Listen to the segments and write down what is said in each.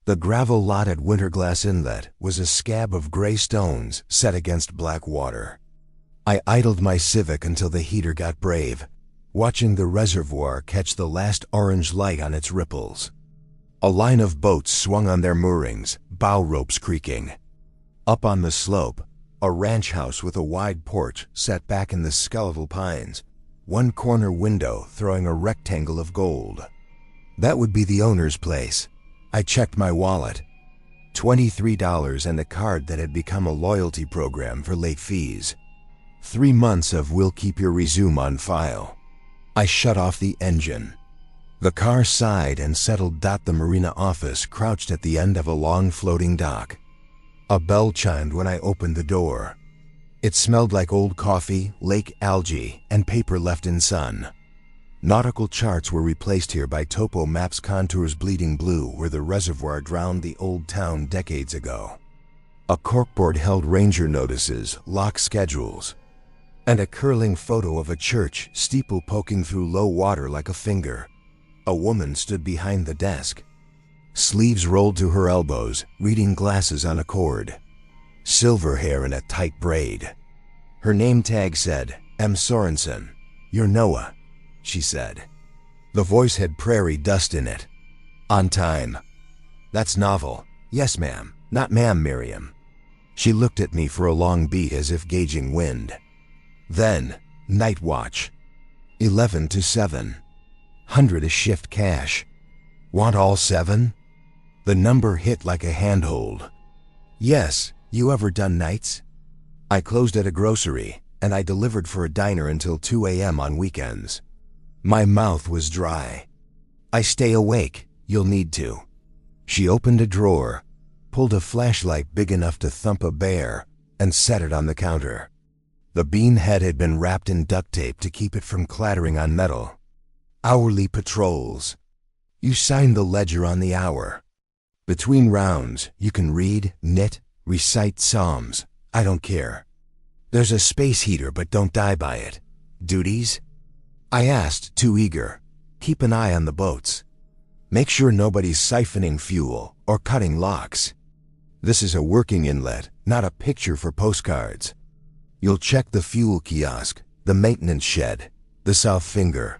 The gravel lot at Winterglass Inlet was a scab of gray stones set against black water. I idled my Civic until the heater got brave, watching the reservoir catch the last orange light on its ripples. A line of boats swung on their moorings, bow ropes creaking. Up on the slope, a ranch house with a wide porch set back in the skeletal pines, one corner window throwing a rectangle of gold. That would be the owner's place. I checked my wallet. $23 and a card that had become a loyalty program for late fees. 3 months of "we'll keep your resume on file." I shut off the engine. The car sighed and settled. The Marina office crouched at the end of a long floating dock. A bell chimed when I opened the door. It smelled like old coffee, lake algae, and paper left in sun. Nautical charts were replaced here by topo maps, contours bleeding blue where the reservoir drowned the old town decades ago. A corkboard held ranger notices, lock schedules, and a curling photo of a church steeple poking through low water like a finger. A woman stood behind the desk, sleeves rolled to her elbows, reading glasses on a cord. Silver hair in a tight braid. Her name tag said, "M. Sorensen. You're Noah," she said. The voice had prairie dust in it. "On time." "That's novel." "Yes, ma'am." "Not ma'am, Miriam." She looked at me for a long beat as if gauging wind. Then, "Night watch. 11 to 7. 100 a shift cash. Want all 7? The number hit like a handhold. "Yes. You ever done nights?" I closed at a grocery, and I delivered for a diner until 2 a.m. on weekends. My mouth was dry. "I stay awake. You'll need to." She opened a drawer, pulled a flashlight big enough to thump a bear, and set it on the counter. The bean head had been wrapped in duct tape to keep it from clattering on metal. "Hourly patrols. You sign the ledger on the hour. Between rounds, you can read, knit, recite psalms. I don't care. There's a space heater, but don't die by it." "Duties?" I asked, too eager. "Keep an eye on the boats. Make sure nobody's siphoning fuel or cutting locks. This is a working inlet, not a picture for postcards. You'll check the fuel kiosk, the maintenance shed, the south finger.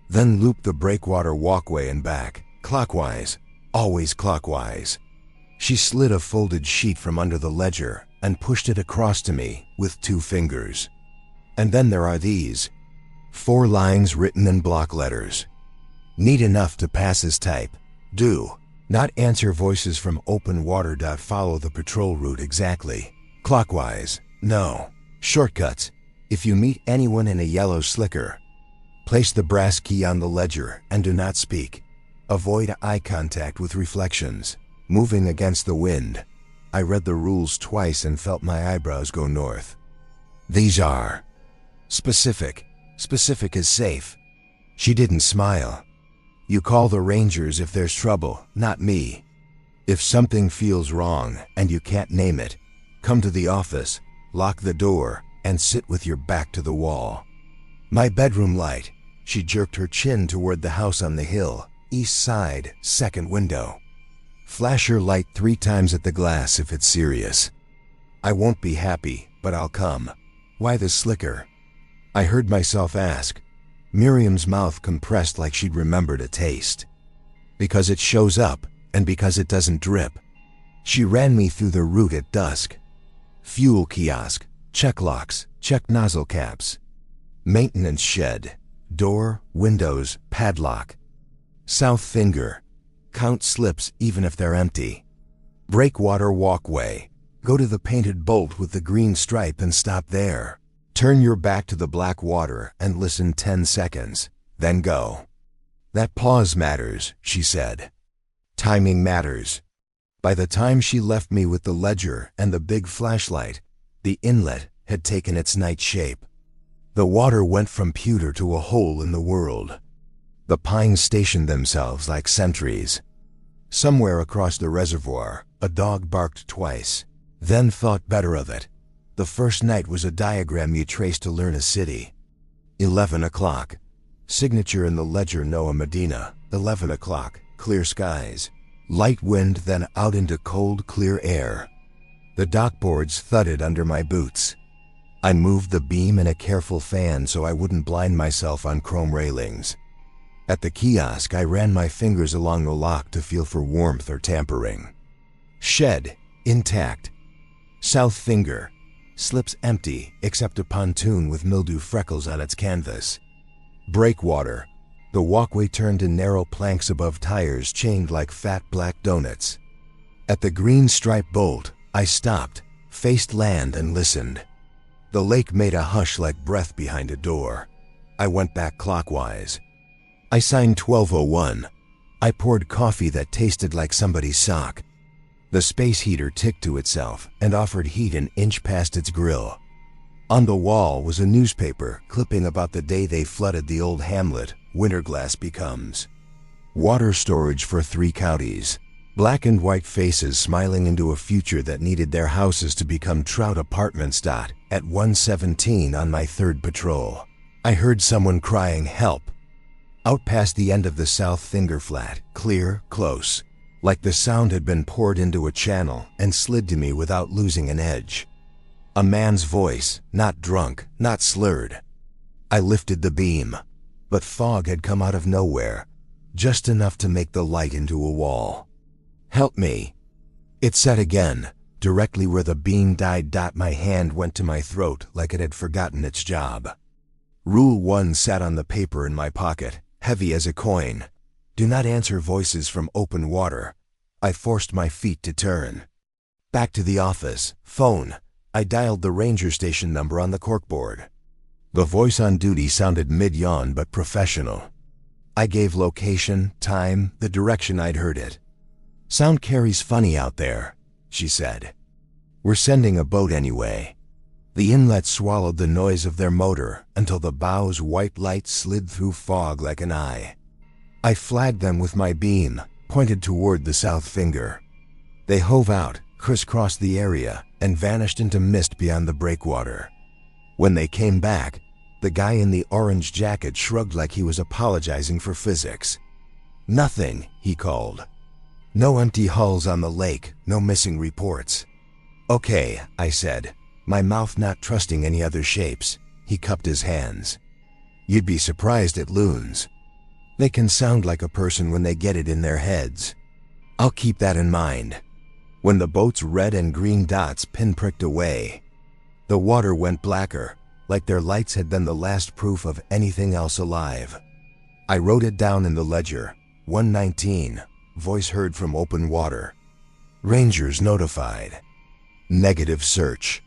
Then loop the breakwater walkway and back, clockwise, always clockwise." She slid a folded sheet from under the ledger and pushed it across to me with 2 fingers. "And then there are these. 4 lines written in block letters. Neat enough to pass as type. Do not answer voices from open water. Follow the patrol route exactly. Clockwise. No shortcuts. If you meet anyone in a yellow slicker, place the brass key on the ledger and do not speak. Avoid eye contact with reflections. Moving against the wind." I read the rules twice and felt my eyebrows go north. "These are specific. Specific is safe." She didn't smile. "You call the Rangers if there's trouble, not me. If something feels wrong and you can't name it, come to the office, lock the door, and sit with your back to the wall." "My bedroom light." She jerked her chin toward the house on the hill, east side, second window. "Flash your light 3 times at the glass if it's serious." "I won't be happy, but I'll come." "Why the slicker?" I heard myself ask. Miriam's mouth compressed like she'd remembered a taste. "Because it shows up, and because it doesn't drip." She ran me through the route at dusk. Fuel kiosk, check locks, check nozzle caps. Maintenance shed, door, windows, padlock. South finger, count slips even if they're empty. Breakwater walkway, go to the painted bolt with the green stripe and stop there. Turn your back to the black water and listen 10 seconds, then go. "That pause matters," she said. "Timing matters." By the time she left me with the ledger and the big flashlight, the inlet had taken its night shape. The water went from pewter to a hole in the world. The pines stationed themselves like sentries. Somewhere across the reservoir, a dog barked twice, then thought better of it. The first night was a diagram you traced to learn a city. 11 o'clock. Signature in the ledger, Noah Medina. 11 o'clock. Clear skies. Light wind, then out into cold, clear air. The dock boards thudded under my boots. I moved the beam and a careful fan so I wouldn't blind myself on chrome railings. At the kiosk, I ran my fingers along the lock to feel for warmth or tampering. Shed, intact. South finger, slips empty except a pontoon with mildew freckles on its canvas. Breakwater, the walkway turned to narrow planks above tires chained like fat black donuts. At the green striped bolt, I stopped, faced land and listened. The lake made a hush like breath behind a door. I went back clockwise. I signed 1201. I poured coffee that tasted like somebody's sock. The space heater ticked to itself and offered heat an inch past its grill. On the wall was a newspaper clipping about the day they flooded the old hamlet Winterglass becomes. Water storage for 3 counties. Black and white faces smiling into a future that needed their houses to become trout apartments. At 1:17 on my 3rd patrol, I heard someone crying help. Out past the end of the south finger flat, clear, close, like the sound had been poured into a channel and slid to me without losing an edge. A man's voice, not drunk, not slurred. I lifted the beam, but fog had come out of nowhere, just enough to make the light into a wall. Help me. It said again, directly where the beam died. My hand went to my throat like it had forgotten its job. Rule 1 sat on the paper in my pocket, heavy as a coin. Do not answer voices from open water. I forced my feet to turn. Back to the office. Phone. I dialed the ranger station number on the corkboard. The voice on duty sounded mid-yawn but professional. I gave location, time, the direction I'd heard it. Sound carries funny out there, she said. We're sending a boat anyway. The inlet swallowed the noise of their motor until the bow's white light slid through fog like an eye. I flagged them with my beam, pointed toward the south finger. They hove out, crisscrossed the area, and vanished into mist beyond the breakwater. When they came back, the guy in the orange jacket shrugged like he was apologizing for physics. Nothing, he called. No empty hulls on the lake, no missing reports. Okay, I said, my mouth not trusting any other shapes. He cupped his hands. You'd be surprised at loons. They can sound like a person when they get it in their heads. I'll keep that in mind. When the boat's red and green dots pinpricked away, the water went blacker, like their lights had been the last proof of anything else alive. I wrote it down in the ledger. 119. Voice heard from open water. Rangers notified. Negative search.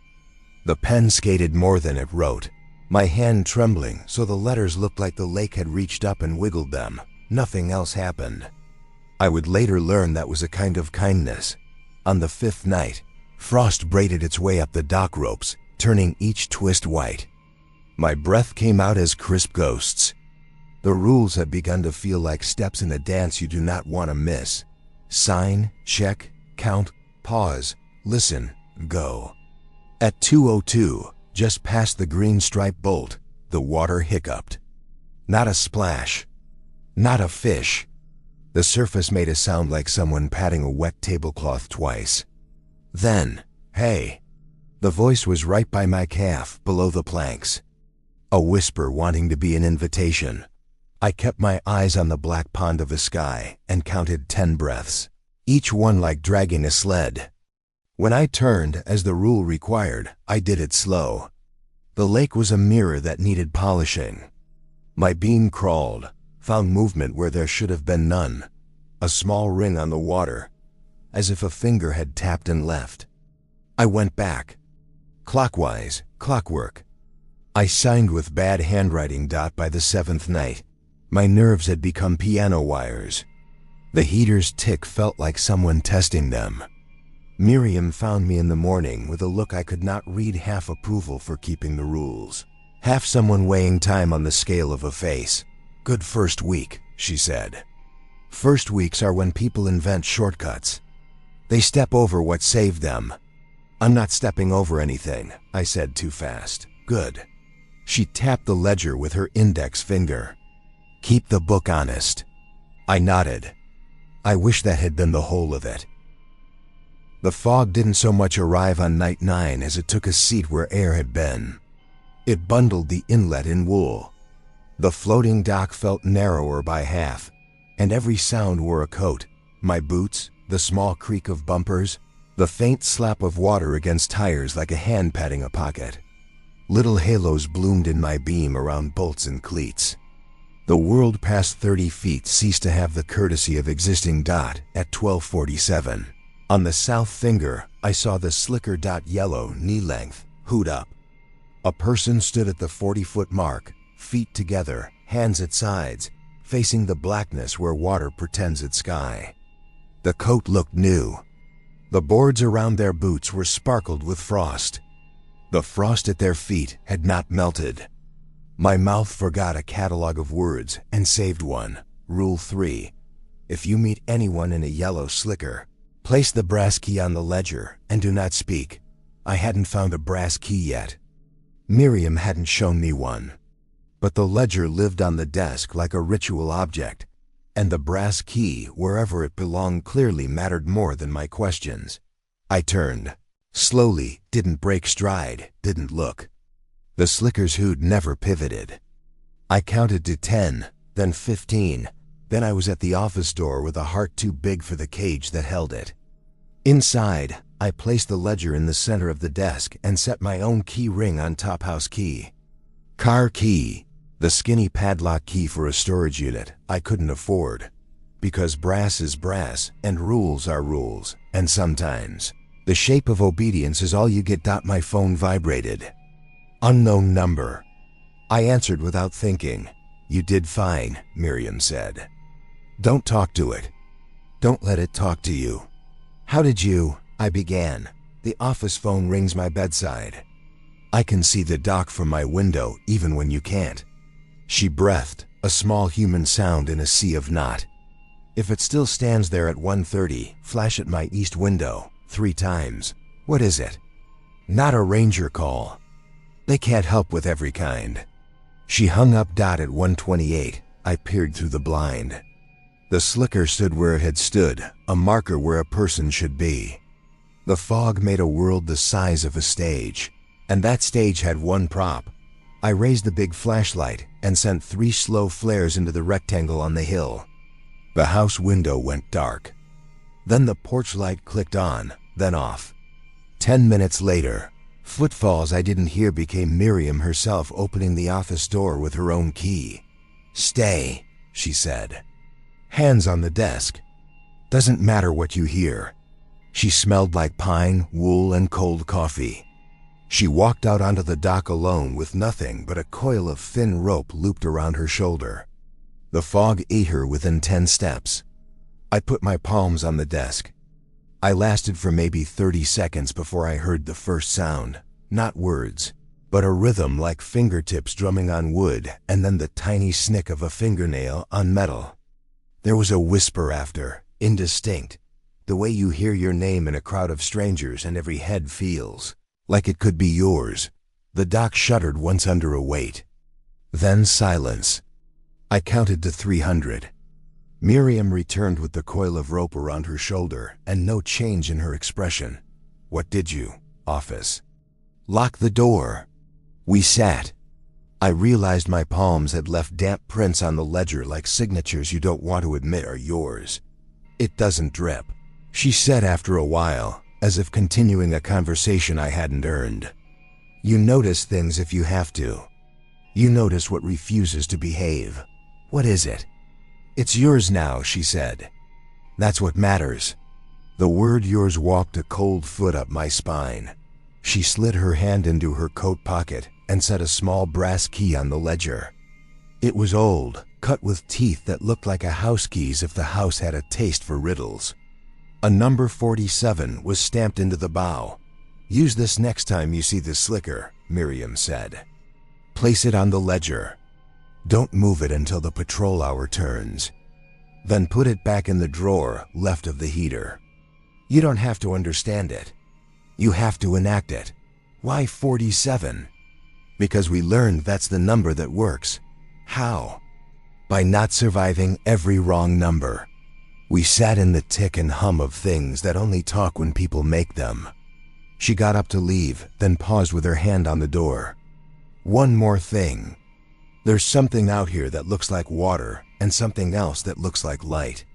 The pen skated more than it wrote, my hand trembling so the letters looked like the lake had reached up and wiggled them. Nothing else happened. I would later learn that was a kind of kindness. On the 5th night, frost braided its way up the dock ropes, turning each twist white. My breath came out as crisp ghosts. The rules had begun to feel like steps in a dance you do not want to miss. Sign, check, count, pause, listen, go. At 2:02, just past the green striped bolt, the water hiccuped. Not a splash. Not a fish. The surface made a sound like someone patting a wet tablecloth twice. Then, hey. The voice was right by my calf, below the planks. A whisper wanting to be an invitation. I kept my eyes on the black pond of the sky and counted 10 breaths, each one like dragging a sled. When I turned, as the rule required, I did it slow. The lake was a mirror that needed polishing. My beam crawled, found movement where there should have been none, a small ring on the water, as if a finger had tapped and left. I went back. Clockwise, clockwork. I signed with bad handwriting. By the 7th night, my nerves had become piano wires. The heater's tick felt like someone testing them. Miriam found me in the morning with a look I could not read, half approval for keeping the rules, half someone weighing time on the scale of a face. Good first week, she said. First weeks are when people invent shortcuts. They step over what saved them. I'm not stepping over anything, I said too fast. Good. She tapped the ledger with her index finger. Keep the book honest. I nodded. I wish that had been the whole of it. The fog didn't so much arrive on night 9 as it took a seat where air had been. It bundled the inlet in wool. The floating dock felt narrower by half, and every sound wore a coat. My boots, the small creak of bumpers, the faint slap of water against tires like a hand patting a pocket. Little halos bloomed in my beam around bolts and cleats. The world past 30 feet ceased to have the courtesy of existing. At 12:47. On the south finger, I saw the slicker yellow knee-length, hood up. A person stood at the 40-foot mark, feet together, hands at sides, facing the blackness where water pretends it's sky. The coat looked new. The boards around their boots were sparkled with frost. The frost at their feet had not melted. My mouth forgot a catalog of words and saved one. Rule 3. If you meet anyone in a yellow slicker, place the brass key on the ledger and do not speak. I hadn't found a brass key yet. Miriam hadn't shown me one. But the ledger lived on the desk like a ritual object, and the brass key, wherever it belonged, clearly mattered more than my questions. I turned. Slowly, didn't break stride, didn't look. The slicker's hood never pivoted. I counted to 10, then 15. Then I was at the office door with a heart too big for the cage that held it. Inside, I placed the ledger in the center of the desk and set my own key ring on top house key. Car key, the skinny padlock key for a storage unit I couldn't afford. Because brass is brass and rules are rules, and sometimes the shape of obedience is all you get. My phone vibrated. Unknown number. I answered without thinking. You did fine, Miriam said. Don't talk to it. Don't let it talk to you. How did you? I began. The office phone rings my bedside. I can see the dock from my window even when you can't. She breathed, a small human sound in a sea of not. If it still stands there at 1:30, flash at my east window 3 times. What is it? Not a ranger call. They can't help with every kind. She hung up. At 1:28, I peered through the blind. The slicker stood where it had stood, a marker where a person should be. The fog made a world the size of a stage, and that stage had one prop. I raised the big flashlight and sent 3 slow flares into the rectangle on the hill. The house window went dark. Then the porch light clicked on, then off. 10 minutes later, footfalls I didn't hear became Miriam herself opening the office door with her own key. Stay, she said. Hands on the desk. Doesn't matter what you hear. She smelled like pine, wool, and cold coffee. She walked out onto the dock alone with nothing but a coil of thin rope looped around her shoulder. The fog ate her within 10 steps. I put my palms on the desk. I lasted for maybe 30 seconds before I heard the first sound. Not words, but a rhythm like fingertips drumming on wood, and then the tiny snick of a fingernail on metal. There was a whisper after, indistinct, the way you hear your name in a crowd of strangers and every head feels like it could be yours. The dock shuddered once under a weight. Then silence. I counted to 300. Miriam returned with the coil of rope around her shoulder and no change in her expression. What did you, office? Lock the door. We sat. I realized my palms had left damp prints on the ledger like signatures you don't want to admit are yours. It doesn't drip, she said after a while, as if continuing a conversation I hadn't earned. You notice things if you have to. You notice what refuses to behave. What is it? It's yours now, she said. That's what matters. The word yours walked a cold foot up my spine. She slid her hand into her coat pocket and set a small brass key on the ledger. It was old, cut with teeth that looked like a house key's if the house had a taste for riddles. A number 47 was stamped into the bow. Use this next time you see the slicker, Miriam said. Place it on the ledger. Don't move it until the patrol hour turns. Then put it back in the drawer left of the heater. You don't have to understand it. You have to enact it. Why 47? Because we learned that's the number that works. How? By not surviving every wrong number. We sat in the tick and hum of things that only talk when people make them. She got up to leave, then paused with her hand on the door. One more thing. There's something out here that looks like water, and something else that looks like light.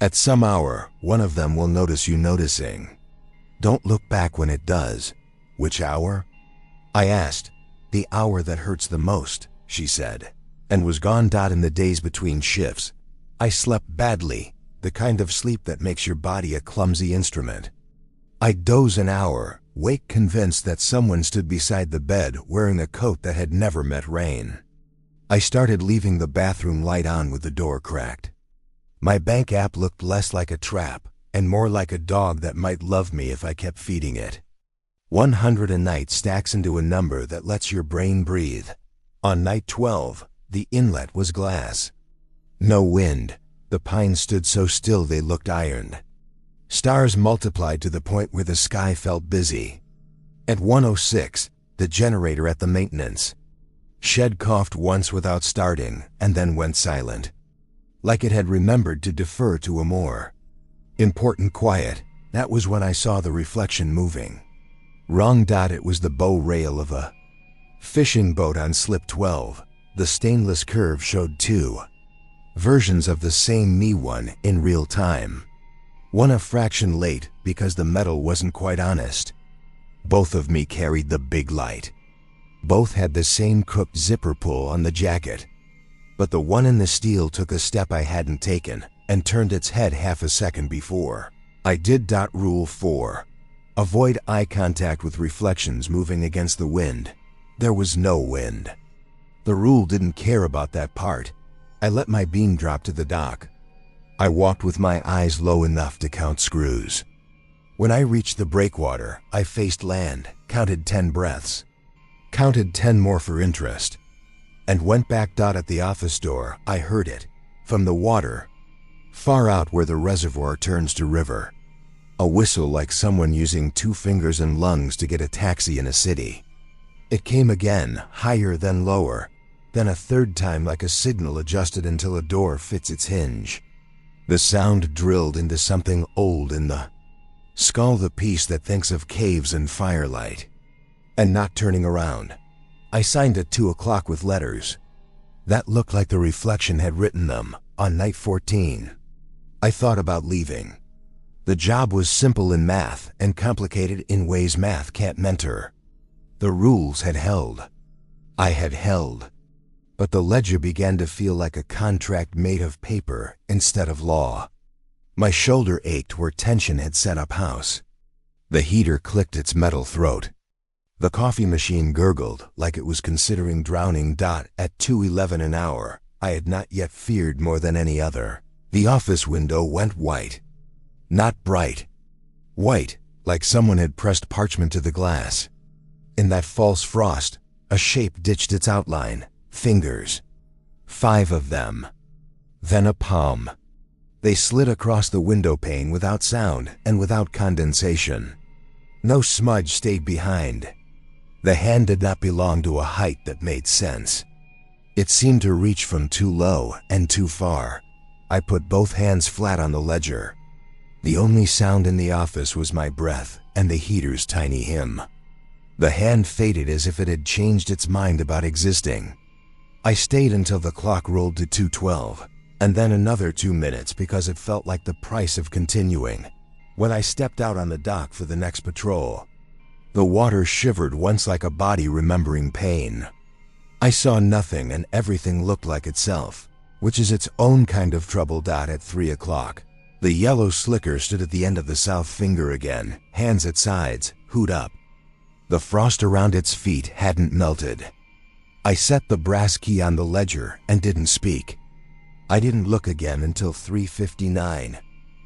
At some hour, one of them will notice you noticing. Don't look back when it does. Which hour? I asked. The hour that hurts the most, she said, and was gone. In the days between shifts, I slept badly, the kind of sleep that makes your body a clumsy instrument. I'd doze an hour, wake convinced that someone stood beside the bed wearing a coat that had never met rain. I started leaving the bathroom light on with the door cracked. My bank app looked less like a trap and more like a dog that might love me if I kept feeding it. 100 a night stacks into a number that lets your brain breathe. On night 12, the inlet was glass. No wind. The pines stood so still they looked ironed. Stars multiplied to the point where the sky felt busy. At 1:06, the generator at the maintenance shed coughed once without starting and then went silent, like it had remembered to defer to a more important quiet. That was when I saw the reflection moving. Wrong. It was the bow rail of a fishing boat on slip 12. The stainless curve showed two versions of the same me, one in real time, one a fraction late because the metal wasn't quite honest. Both of me carried the big light. Both had the same cooked zipper pull on the jacket. But the one in the steel took a step I hadn't taken and turned its head half a second before I did. Rule 4. Avoid eye contact with reflections moving against the wind. There was no wind. The rule didn't care about that part. I let my beam drop to the dock. I walked with my eyes low enough to count screws. When I reached the breakwater, I faced land, counted 10 breaths, counted 10 more for interest, and went back. At the office door, I heard it, from the water, far out where the reservoir turns to river. A whistle like someone using 2 fingers and lungs to get a taxi in a city. It came again, higher then lower, then a third time like a signal adjusted until a door fits its hinge. The sound drilled into something old in the skull, the piece that thinks of caves and firelight. And not turning around, I signed at 2 o'clock with letters that looked like the reflection had written them on night 14. I thought about leaving. The job was simple in math and complicated in ways math can't mentor. The rules had held. I had held. But the ledger began to feel like a contract made of paper instead of law. My shoulder ached where tension had set up house. The heater clicked its metal throat. The coffee machine gurgled like it was considering drowning. At 2:11 an hour, I had not yet feared more than any other. The office window went white. Not bright. White, like someone had pressed parchment to the glass. In that false frost, a shape ditched its outline. Fingers. 5 of them. Then a palm. They slid across the window pane without sound and without condensation. No smudge stayed behind. The hand did not belong to a height that made sense. It seemed to reach from too low and too far. I put both hands flat on the ledger. The only sound in the office was my breath and the heater's tiny hum. The hand faded as if it had changed its mind about existing. I stayed until the clock rolled to 2:12, and then another 2 minutes because it felt like the price of continuing. When I stepped out on the dock for the next patrol, the water shivered once like a body remembering pain. I saw nothing and everything looked like itself, which is its own kind of trouble. At 3 o'clock, the yellow slicker stood at the end of the south finger again, hands at sides, hood up. The frost around its feet hadn't melted. I set the brass key on the ledger and didn't speak. I didn't look again until 3:59.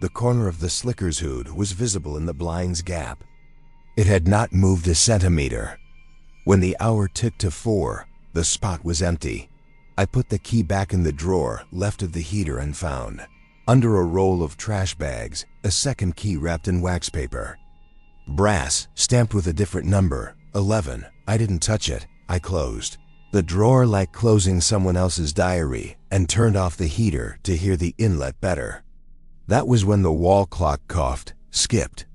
The corner of the slicker's hood was visible in the blind's gap. It had not moved a centimeter. When the hour ticked to 4, the spot was empty. I put the key back in the drawer left of the heater and found, under a roll of trash bags, a second key wrapped in wax paper. Brass, stamped with a different number, 11. I didn't touch it. I closed the drawer like closing someone else's diary and turned off the heater to hear the inlet better. That was when the wall clock coughed, skipped,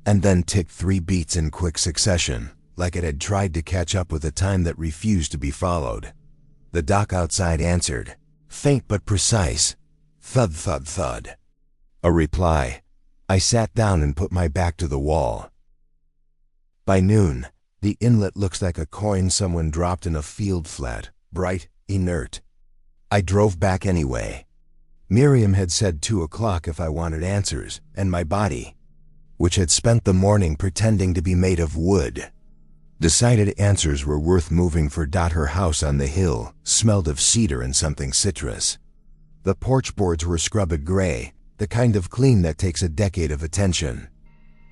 and then ticked 3 beats in quick succession, like it had tried to catch up with a time that refused to be followed. The dock outside answered, faint but precise, thud thud thud. A reply. I sat down and put my back to the wall. By noon, the inlet looks like a coin someone dropped in a field flat, bright, inert. I drove back anyway. Miriam had said 2 o'clock if I wanted answers, and my body, which had spent the morning pretending to be made of wood, decided answers were worth moving for. Her house on the hill smelled of cedar and something citrus. The porch boards were scrubbed gray, the kind of clean that takes a decade of attention.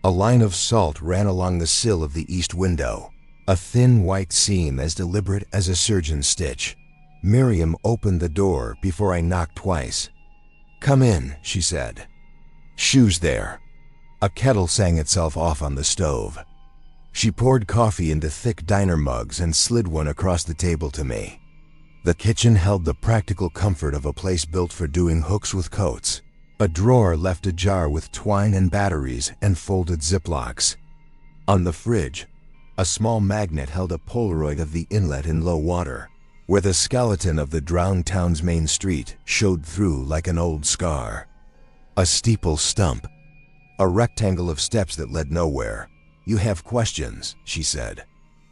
A line of salt ran along the sill of the east window, a thin white seam as deliberate as a surgeon's stitch. Miriam opened the door before I knocked twice. Come in, she said. Shoes there. A kettle sang itself off on the stove. She poured coffee into thick diner mugs and slid one across the table to me. The kitchen held the practical comfort of a place built for doing hooks with coats. A drawer left ajar with twine and batteries and folded Ziplocs. On the fridge, a small magnet held a Polaroid of the inlet in low water, where the skeleton of the drowned town's main street showed through like an old scar. A steeple stump. A rectangle of steps that led nowhere. You have questions, she said.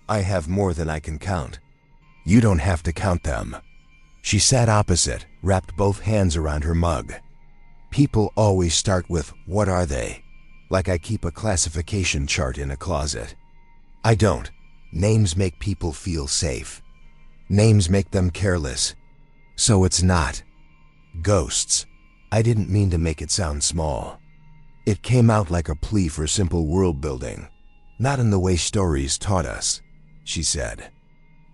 I have more than I can count. You don't have to count them. She sat opposite, wrapped both hands around her mug. People always start with, what are they? Like I keep a classification chart in a closet. I don't. Names make people feel safe. Names make them careless. So it's not. Ghosts. I didn't mean to make it sound small. It came out like a plea for simple world building. Not in the way stories taught us, she said.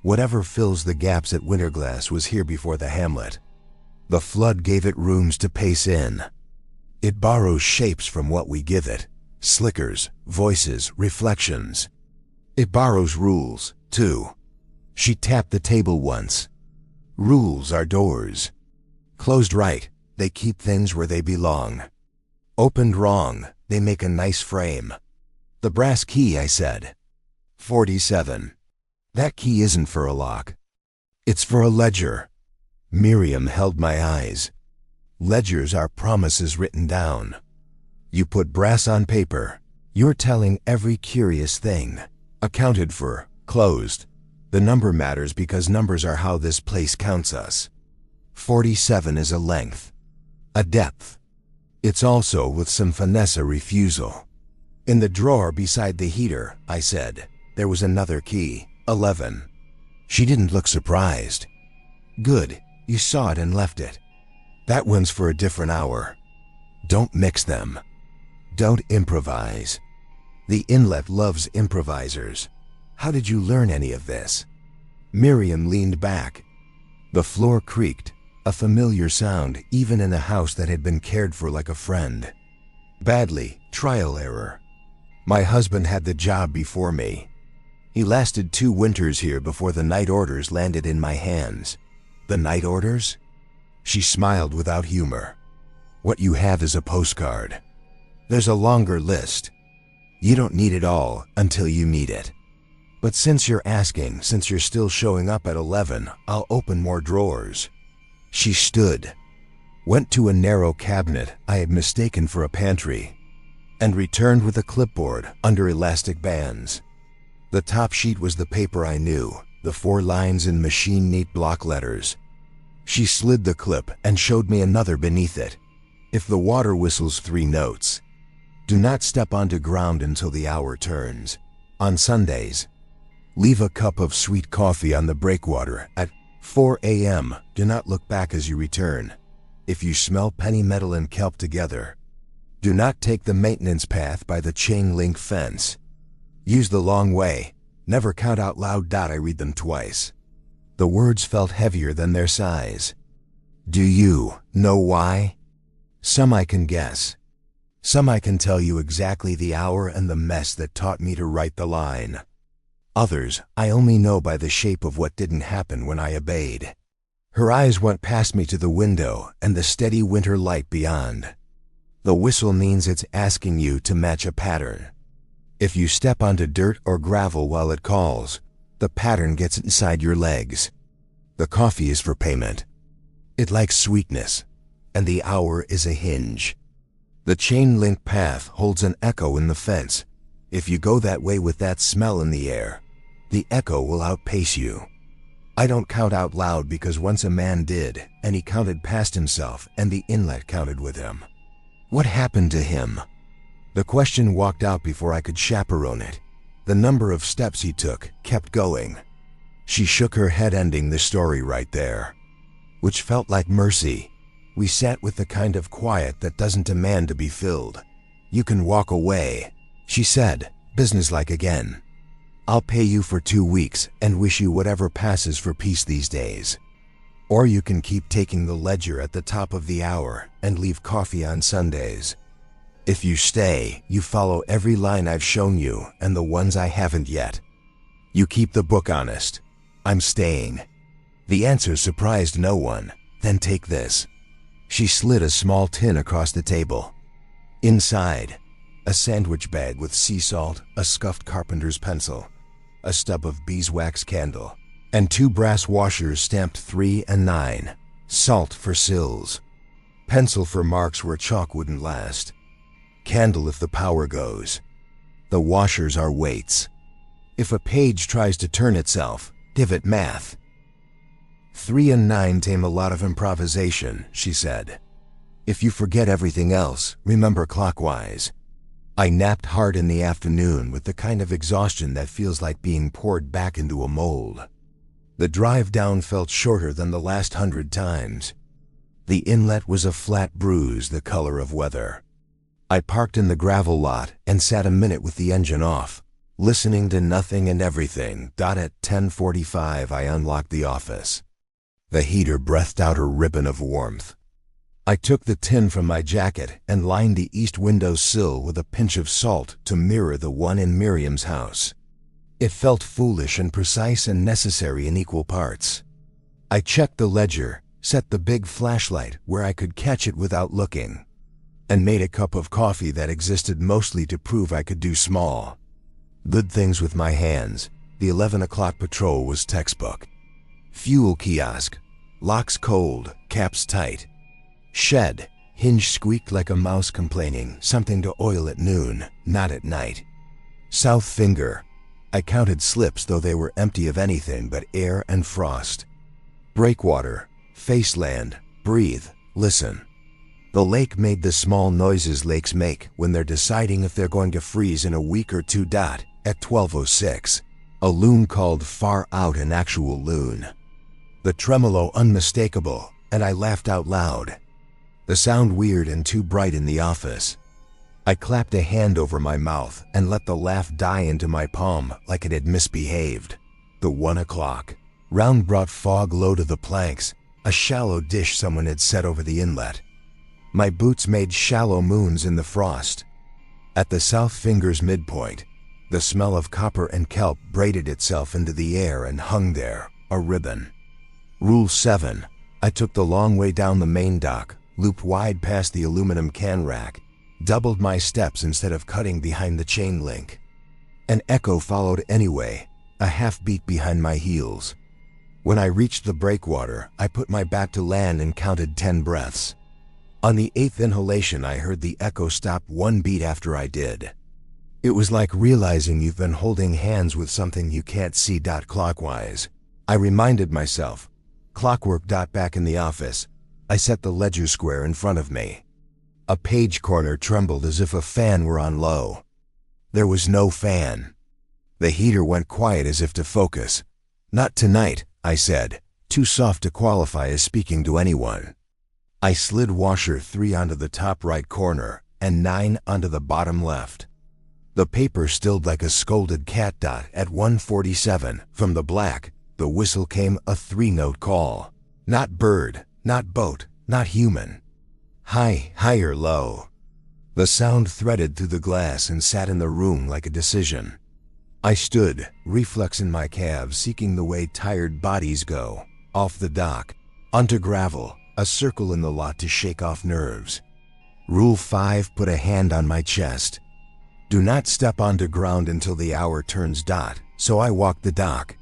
Whatever fills the gaps at Winterglass was here before the hamlet. The flood gave it rooms to pace in. It borrows shapes from what we give it. Slickers, voices, reflections. It borrows rules, too. She tapped the table once. Rules are doors. Closed right, they keep things where they belong. Opened wrong, they make a nice frame. The brass key, I said. 47. That key isn't for a lock. It's for a ledger. Miriam held my eyes. Ledgers are promises written down. You put brass on paper. You're telling every curious thing. Accounted for, closed. The number matters because numbers are how this place counts us. 47 is a length. A depth. It's also, with some finesse, a refusal. In the drawer beside the heater, I said, there was another key, 11. She didn't look surprised. Good. You saw it and left it. That one's for a different hour. Don't mix them. Don't improvise. The inlet loves improvisers. How did you learn any of this? Miriam leaned back. The floor creaked, a familiar sound even in a house that had been cared for like a friend. Badly, trial error. My husband had the job before me. He lasted 2 winters here before the night orders landed in my hands. The night orders? She smiled without humor. What you have is a postcard. There's a longer list. You don't need it all until you need it. But since you're asking, since you're still showing up at 11, I'll open more drawers. She stood, went to a narrow cabinet I had mistaken for a pantry, and returned with a clipboard under elastic bands. The top sheet was the paper I knew, the 4 lines in machine-neat block letters. She slid the clip and showed me another beneath it. If the water whistles 3 notes, do not step onto ground until the hour turns. On Sundays, leave a cup of sweet coffee on the breakwater at 4 a.m. Do not look back as you return. If you smell penny metal and kelp together, do not take the maintenance path by the chain link fence. Use the long way. Never count out loud. I read them twice. The words felt heavier than their size. Do you know why? Some I can guess. Some I can tell you exactly the hour and the mess that taught me to write the line. Others I only know by the shape of what didn't happen when I obeyed. Her eyes went past me to the window and the steady winter light beyond. The whistle means it's asking you to match a pattern. If you step onto dirt or gravel while it calls, the pattern gets inside your legs. The coffee is for payment. It likes sweetness, and the hour is a hinge. The chain-link path holds an echo in the fence. If you go that way with that smell in the air, the echo will outpace you. I don't count out loud because once a man did, and he counted past himself and the inlet counted with him. What happened to him? The question walked out before I could chaperone it. The number of steps he took kept going. She shook her head, ending the story right there, which felt like mercy. We sat with the kind of quiet that doesn't demand to be filled. You can walk away, she said, businesslike again. I'll pay you for 2 weeks and wish you whatever passes for peace these days. Or you can keep taking the ledger at the top of the hour and leave coffee on Sundays. If you stay, you follow every line I've shown you and the ones I haven't yet. You keep the book honest. I'm staying. The answer surprised no one. Then take this. She slid a small tin across the table. Inside, a sandwich bag with sea salt, a scuffed carpenter's pencil, a stub of beeswax candle, and 2 brass washers stamped 3 and 9. Salt for sills. Pencil for marks where chalk wouldn't last. Candle if the power goes. The washers are weights. If a page tries to turn itself, divot math. 3 and 9 tame a lot of improvisation, she said. If you forget everything else, remember clockwise. I napped hard in the afternoon with the kind of exhaustion that feels like being poured back into a mold. The drive down felt shorter than the last 100 times. The inlet was a flat bruise the color of weather. I parked in the gravel lot and sat a minute with the engine off, listening to nothing and everything. At 10:45 I unlocked the office. The heater breathed out a ribbon of warmth. I took the tin from my jacket and lined the east window sill with a pinch of salt to mirror the one in Miriam's house. It felt foolish and precise and necessary in equal parts. I checked the ledger, set the big flashlight where I could catch it without looking, and made a cup of coffee that existed mostly to prove I could do small, good things with my hands. The 11 o'clock patrol was textbook. Fuel kiosk, locks cold, caps tight. Shed, hinge squeaked like a mouse complaining, something to oil at noon, not at night. South finger. I counted slips though they were empty of anything but air and frost. Breakwater, faceland, breathe, listen. The lake made the small noises lakes make when they're deciding if they're going to freeze in a week or two. At 12:06, a loon called far out, an actual loon. The tremolo unmistakable, and I laughed out loud. The sound weird and too bright in the office. I clapped a hand over my mouth and let the laugh die into my palm like it had misbehaved. The 1 o'clock round brought fog low to the planks, a shallow dish someone had set over the inlet. My boots made shallow moons in the frost. At the south finger's midpoint, the smell of copper and kelp braided itself into the air and hung there, a ribbon. Rule 7. I took the long way down the main dock, looped wide past the aluminum can rack, doubled my steps instead of cutting behind the chain link. An echo followed anyway, a half beat behind my heels. When I reached the breakwater, I put my back to land and counted 10 breaths. On the 8th inhalation, I heard the echo stop 1 beat after I did. It was like realizing you've been holding hands with something you can't see. Clockwise. I reminded myself. Clockwork. Back in the office, I set the ledger square in front of me. A page corner trembled as if a fan were on low. There was no fan. The heater went quiet as if to focus. Not tonight, I said, too soft to qualify as speaking to anyone. I slid washer 3 onto the top right corner and 9 onto the bottom left. The paper stilled like a scolded cat. At 1:47, from the black, the whistle came, a 3-note call. Not bird, not boat, not human. High, higher, low. The sound threaded through the glass and sat in the room like a decision. I stood, reflex in my calves, seeking the way tired bodies go, off the dock, onto gravel, a circle in the lot to shake off nerves. Rule 5: put a hand on my chest. Do not step onto ground until the hour turns dot, so I walked the dock.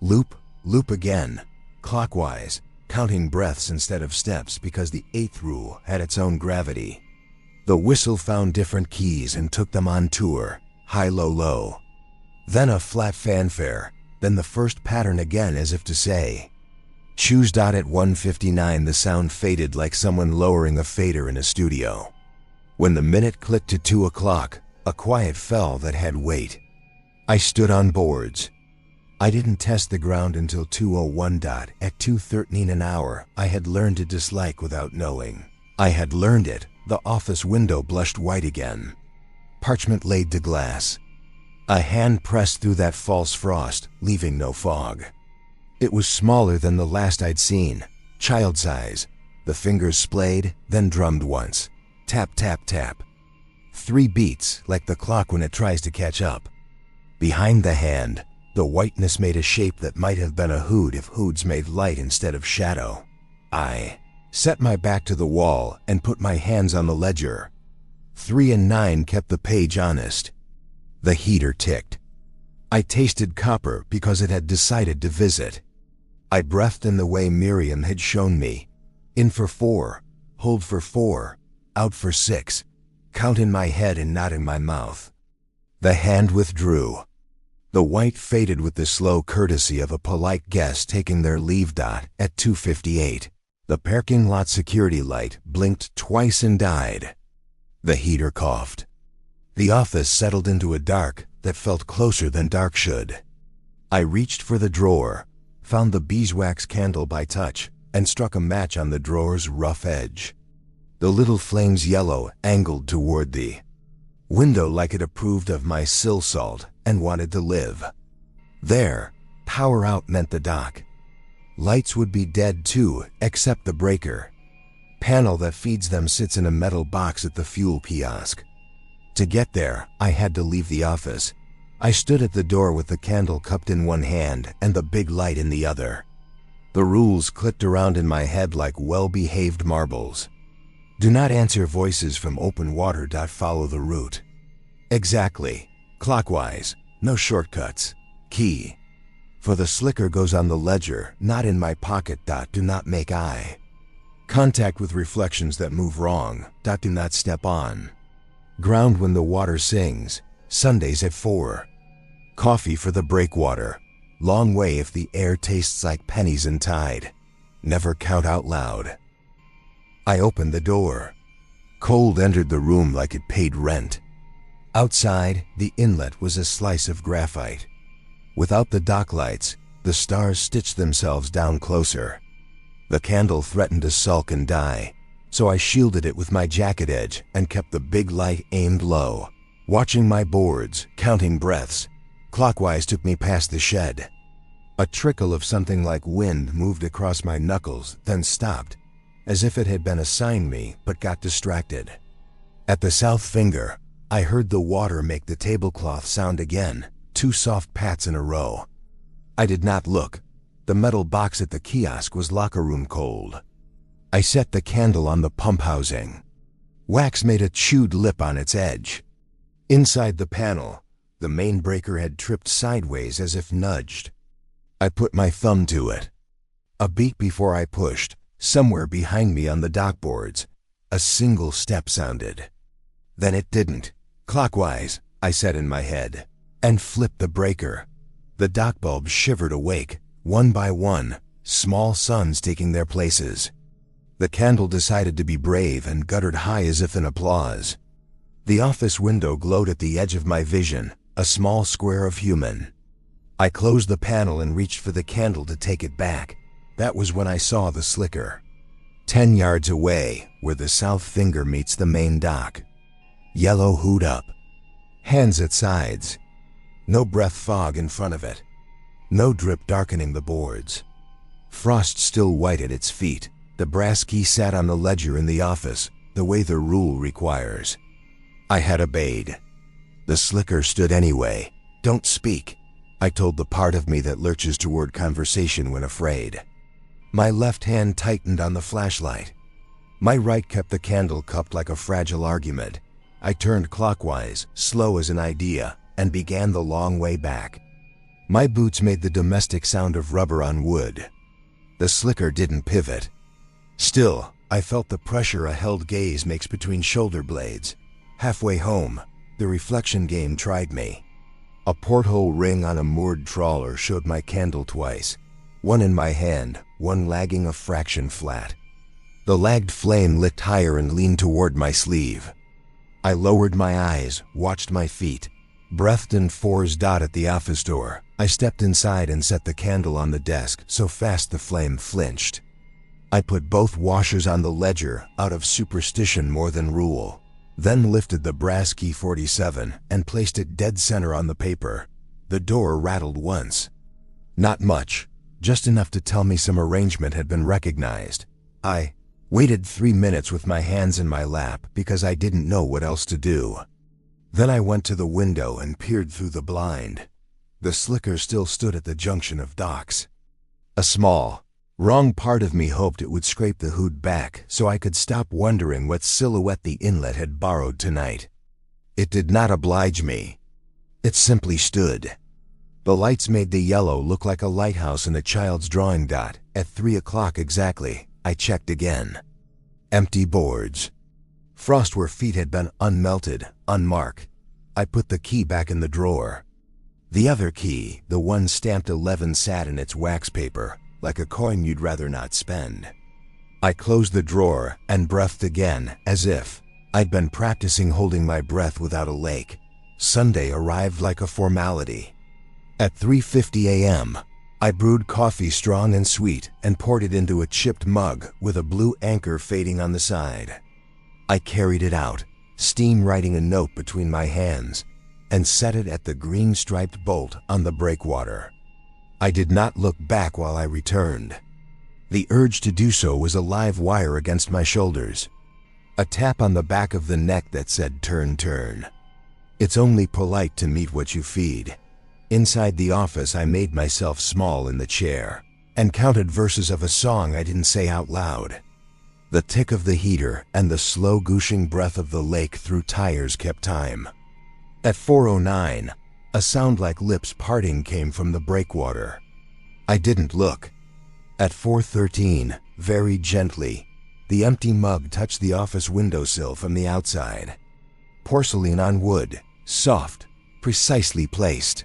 Loop, loop again, clockwise, counting breaths instead of steps because the 8th rule had its own gravity. The whistle found different keys and took them on tour, high, low, low. Then a flat fanfare, then the first pattern again as if to say, choose. At 1:59 the sound faded like someone lowering a fader in a studio. When the minute clicked to 2 o'clock, a quiet fell that had weight. I stood on boards. I didn't test the ground until 2:01. At 2:13 an hour, I had learned to dislike without knowing. I had learned it. The office window blushed white again. Parchment laid to glass. A hand pressed through that false frost, leaving no fog. It was smaller than the last I'd seen, child size. The fingers splayed, then drummed once. Tap, tap, tap. 3 beats, like the clock when it tries to catch up. Behind the hand, the whiteness made a shape that might have been a hood if hoods made light instead of shadow. I set my back to the wall and put my hands on the ledger. 3 and 9 kept the page honest. The heater ticked. I tasted copper because it had decided to visit. I breathed in the way Miriam had shown me. In for 4, hold for 4, out for 6, count in my head and not in my mouth. The hand withdrew. The white faded with the slow courtesy of a polite guest taking their leave. At 2:58, the parking lot security light blinked twice and died. The heater coughed. The office settled into a dark that felt closer than dark should. I reached for the drawer, found the beeswax candle by touch, and struck a match on the drawer's rough edge. The little flame's yellow angled toward the window like it approved of my sill salt and wanted to live. There, power out meant the dock. Lights would be dead too, except the breaker. Panel that feeds them sits in a metal box at the fuel kiosk. To get there, I had to leave the office. I stood at the door with the candle cupped in one hand and the big light in the other. The rules clicked around in my head like well-behaved marbles. Do not answer voices from open water. Follow the route. Exactly. Clockwise. No shortcuts. Key. For the slicker goes on the ledger, not in my pocket. Do not make eye contact with reflections that move wrong. Do not step on ground when the water sings. Sundays at 4. Coffee for the breakwater. Long way if the air tastes like pennies and tide. Never count out loud. I opened the door. Cold entered the room like it paid rent. Outside, the inlet was a slice of graphite. Without the dock lights, the stars stitched themselves down closer. The candle threatened to sulk and die, so I shielded it with my jacket edge and kept the big light aimed low. Watching my boards, counting breaths, Clockwise took me past the shed. A trickle of something like wind moved across my knuckles, then stopped, as if it had been assigned me but got distracted. At the south finger, I heard the water make the tablecloth sound again, 2 soft pats in a row. I did not look. The metal box at the kiosk was locker room cold. I set the candle on the pump housing. Wax made a chewed lip on its edge. Inside the panel, the main breaker had tripped sideways as if nudged. I put my thumb to it. A beat before I pushed, somewhere behind me on the dock boards, a single step sounded. Then it didn't. Clockwise, I said in my head, and flipped the breaker. The dock bulbs shivered awake, one by one, small suns taking their places. The candle decided to be brave and guttered high as if in applause. The office window glowed at the edge of my vision, a small square of human. I closed the panel and reached for the candle to take it back. That was when I saw the slicker. 10 yards away, where the south finger meets the main dock. Yellow hood up. Hands at sides. No breath fog in front of it. No drip darkening the boards. Frost still white at its feet. The brass key sat on the ledger in the office, the way the rule requires. I had obeyed. The slicker stood anyway. Don't speak, I told the part of me that lurches toward conversation when afraid. My left hand tightened on the flashlight. My right kept the candle cupped like a fragile argument. I turned clockwise, slow as an idea, and began the long way back. My boots made the domestic sound of rubber on wood. The slicker didn't pivot. Still, I felt the pressure a held gaze makes between shoulder blades. Halfway home, the reflection game tried me. A porthole ring on a moored trawler showed my candle twice, one in my hand, one lagging a fraction flat. The lagged flame licked higher and leaned toward my sleeve. I lowered my eyes, watched my feet. Breathed in fours dot at the office door. I stepped inside and set the candle on the desk so fast the flame flinched. I put both washers on the ledger out of superstition more than rule, then lifted the brass key 47 and placed it dead center on the paper. The door rattled once. Not much, just enough to tell me some arrangement had been recognized. I waited 3 minutes with my hands in my lap because I didn't know what else to do. Then I went to the window and peered through the blind. The slicker still stood at the junction of docks. A small, wrong part of me hoped it would scrape the hood back so I could stop wondering what silhouette the inlet had borrowed tonight. It did not oblige me. It simply stood. The lights made the yellow look like a lighthouse in a child's drawing dot. At 3 o'clock exactly, I checked again. Empty boards. Frost where feet had been unmelted, unmarked. I put the key back in the drawer. The other key, the one stamped 11, sat in its wax paper, like a coin you'd rather not spend. I closed the drawer and breathed again, as if I'd been practicing holding my breath without a lake. Sunday arrived like a formality. At 3:50 a.m., I brewed coffee strong and sweet and poured it into a chipped mug with a blue anchor fading on the side. I carried it out, steam writing a note between my hands, and set it at the green striped bolt on the breakwater. I did not look back while I returned. The urge to do so was a live wire against my shoulders. A tap on the back of the neck that said turn, turn. It's only polite to meet what you feed. Inside the office I made myself small in the chair and counted verses of a song I didn't say out loud. The tick of the heater and the slow gooshing breath of the lake through tires kept time. At 4:09, a sound like lips parting came from the breakwater. I didn't look. At 4:13, very gently, the empty mug touched the office windowsill from the outside. Porcelain on wood, soft, precisely placed.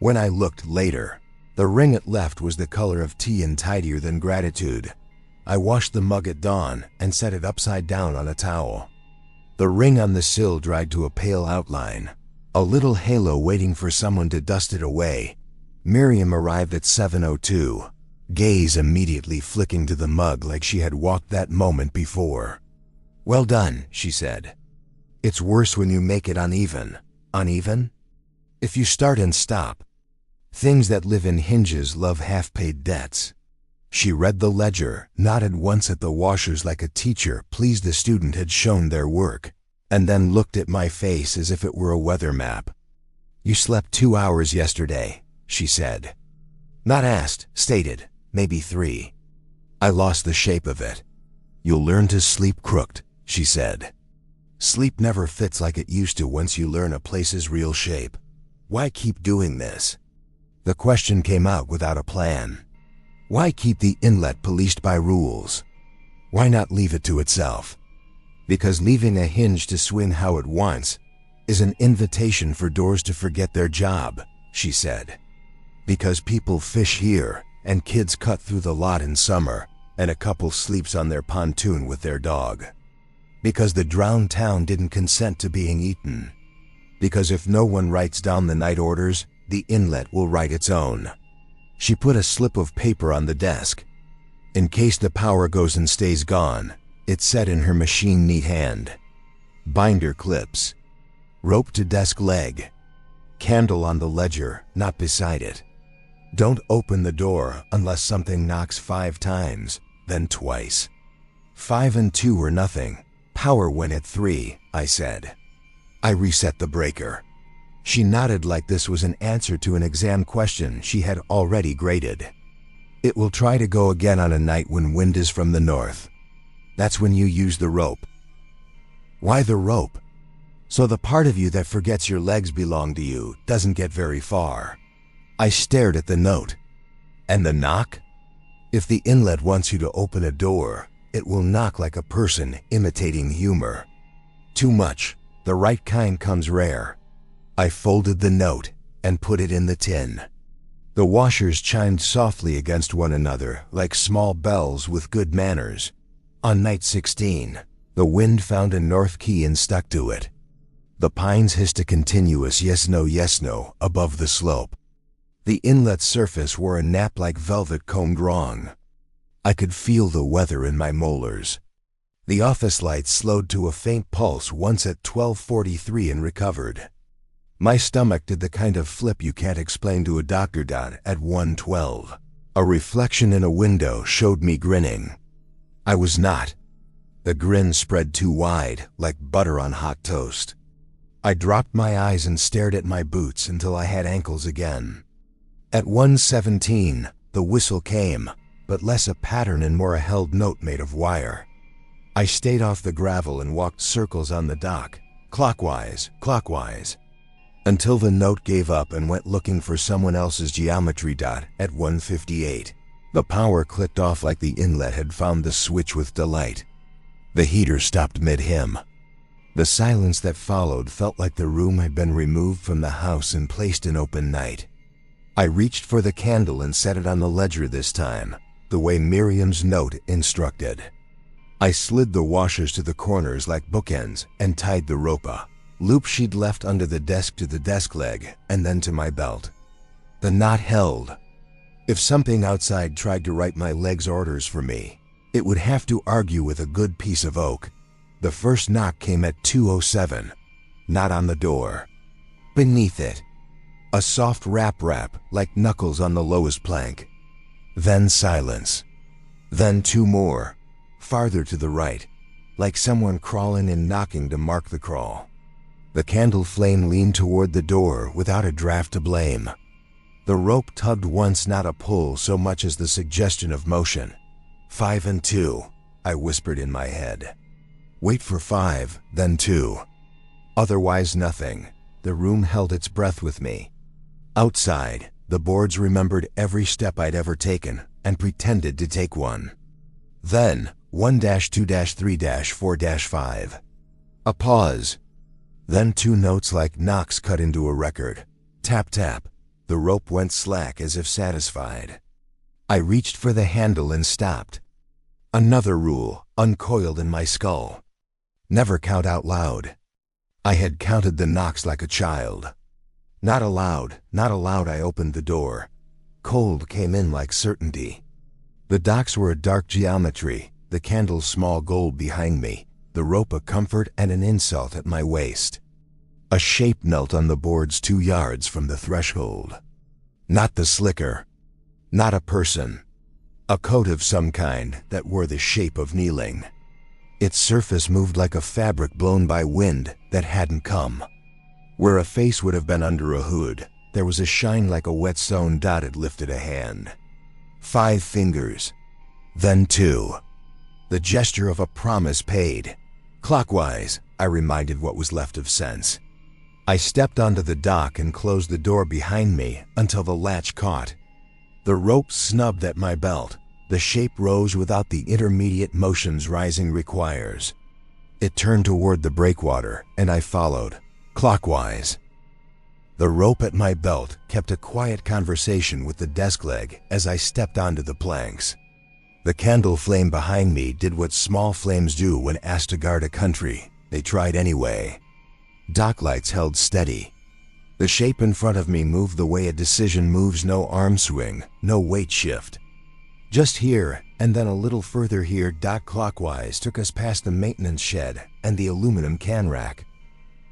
When I looked later, the ring it left was the color of tea and tidier than gratitude. I washed the mug at dawn and set it upside down on a towel. The ring on the sill dried to a pale outline, a little halo waiting for someone to dust it away. Miriam arrived at 7:02, gaze immediately flicking to the mug like she had walked that moment before. "Well done," she said. "It's worse when you make it uneven." Uneven? If you start and stop. Things that live in hinges love half-paid debts. She read the ledger, nodded once at the washers like a teacher pleased the student had shown their work, and then looked at my face as if it were a weather map. "You slept 2 hours yesterday," she said. Not asked, stated, maybe 3. I lost the shape of it. "You'll learn to sleep crooked," she said. Sleep never fits like it used to once you learn a place's real shape. Why keep doing this? The question came out without a plan. Why keep the inlet policed by rules? Why not leave it to itself? Because leaving a hinge to swing how it wants is an invitation for doors to forget their job, she said. Because people fish here and kids cut through the lot in summer and a couple sleeps on their pontoon with their dog. Because the drowned town didn't consent to being eaten. Because if no one writes down the night orders, the inlet will write its own. She put a slip of paper on the desk. In case the power goes and stays gone, it said in her machine neat hand. Binder clips. Rope to desk leg. Candle on the ledger, not beside it. Don't open the door unless something knocks 5 times, then twice. 5 and 2 were nothing. Power went at 3, I said. I reset the breaker. She nodded like this was an answer to an exam question she had already graded. It will try to go again on a night when wind is from the north. That's when you use the rope. Why the rope? So the part of you that forgets your legs belong to you doesn't get very far. I stared at the note. And the knock? If the inlet wants you to open a door, it will knock like a person imitating humor. Too much. The right kind comes rare. I folded the note and put it in the tin. The washers chimed softly against one another like small bells with good manners. On night 16, the wind found a north key and stuck to it. The pines hissed a continuous yes no above the slope. The inlet surface wore a nap like velvet combed wrong. I could feel the weather in my molars. The office lights slowed to a faint pulse once at 12:43 and recovered. My stomach did the kind of flip you can't explain to a doctor at 1:12. A reflection in a window showed me grinning. I was not. The grin spread too wide, like butter on hot toast. I dropped my eyes and stared at my boots until I had ankles again. At 1:17, the whistle came, but less a pattern and more a held note made of wire. I stayed off the gravel and walked circles on the dock, clockwise, until the note gave up and went looking for someone else's geometry. At 1:58, the power clicked off like the inlet had found the switch with delight. The heater stopped mid-hum. The silence that followed felt like the room had been removed from the house and placed in open night. I reached for the candle and set it on the ledger this time, the way Miriam's note instructed. I slid the washers to the corners like bookends and tied the rope loop she'd left under the desk to the desk leg and then to my belt. The knot held. If something outside tried to write my leg's orders for me, it would have to argue with a good piece of oak. The first knock came at 2:07, not on the door. Beneath it, a soft rap like knuckles on the lowest plank. Then silence. Then two more, farther to the right, like someone crawling and knocking to mark the crawl. The candle flame leaned toward the door without a draft to blame. The rope tugged once, not a pull so much as the suggestion of motion. 5 and 2, I whispered in my head. Wait for 5, then 2. Otherwise nothing. The room held its breath with me. Outside, the boards remembered every step I'd ever taken and pretended to take one. Then, 1-2-3-4-5. A pause. Then two notes like knocks cut into a record. Tap tap. The rope went slack as if satisfied. I reached for the handle and stopped. Another rule uncoiled in my skull. Never count out loud. I had counted the knocks like a child. Not aloud, I opened the door. Cold came in like certainty. The docks were a dark geometry, the candle small gold behind me, the rope a comfort and an insult at my waist. A shape knelt on the boards 2 yards from the threshold. Not the slicker. Not a person. A coat of some kind that wore the shape of kneeling. Its surface moved like a fabric blown by wind that hadn't come. Where a face would have been under a hood, there was a shine like a whetstone had lifted a hand. 5 fingers. Then 2. The gesture of a promise paid. Clockwise, I reminded what was left of sense. I stepped onto the dock and closed the door behind me until the latch caught. The rope snubbed at my belt. The shape rose without the intermediate motions rising requires. It turned toward the breakwater, and I followed, clockwise. The rope at my belt kept a quiet conversation with the desk leg as I stepped onto the planks. The candle flame behind me did what small flames do when asked to guard a country. They tried anyway. Dock lights held steady. The shape in front of me moved the way a decision moves, no arm swing, no weight shift. Just here, and then a little further here, clockwise took us past the maintenance shed and the aluminum can rack.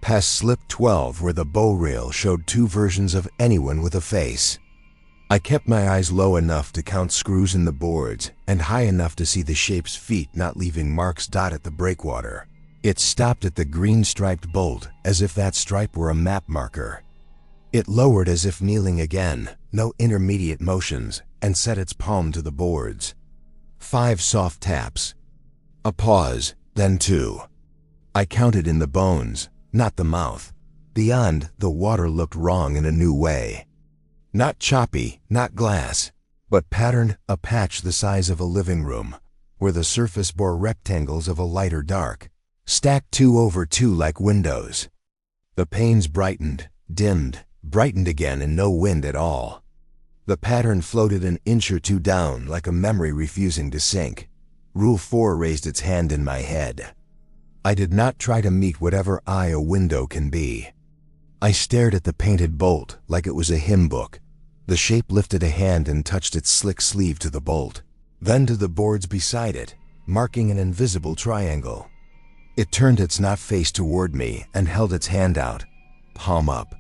Past slip 12 where the bow rail showed 2 versions of anyone with a face. I kept my eyes low enough to count screws in the boards and high enough to see the shape's feet not leaving marks at the breakwater. It stopped at the green striped bolt as if that stripe were a map marker. It lowered as if kneeling again, no intermediate motions, and set its palm to the boards. 5 soft taps. A pause, then 2. I counted in the bones, not the mouth. Beyond, the water looked wrong in a new way. Not choppy, not glass, but patterned, a patch the size of a living room, where the surface bore rectangles of a lighter dark, stacked 2 over 2 like windows. The panes brightened, dimmed, brightened again, and no wind at all. The pattern floated an inch or 2 down like a memory refusing to sink. Rule 4 raised its hand in my head. I did not try to meet whatever eye a window can be. I stared at the painted bolt like it was a hymn book. The shape lifted a hand and touched its slick sleeve to the bolt, then to the boards beside it, marking an invisible triangle. It turned its knot face toward me and held its hand out, palm up.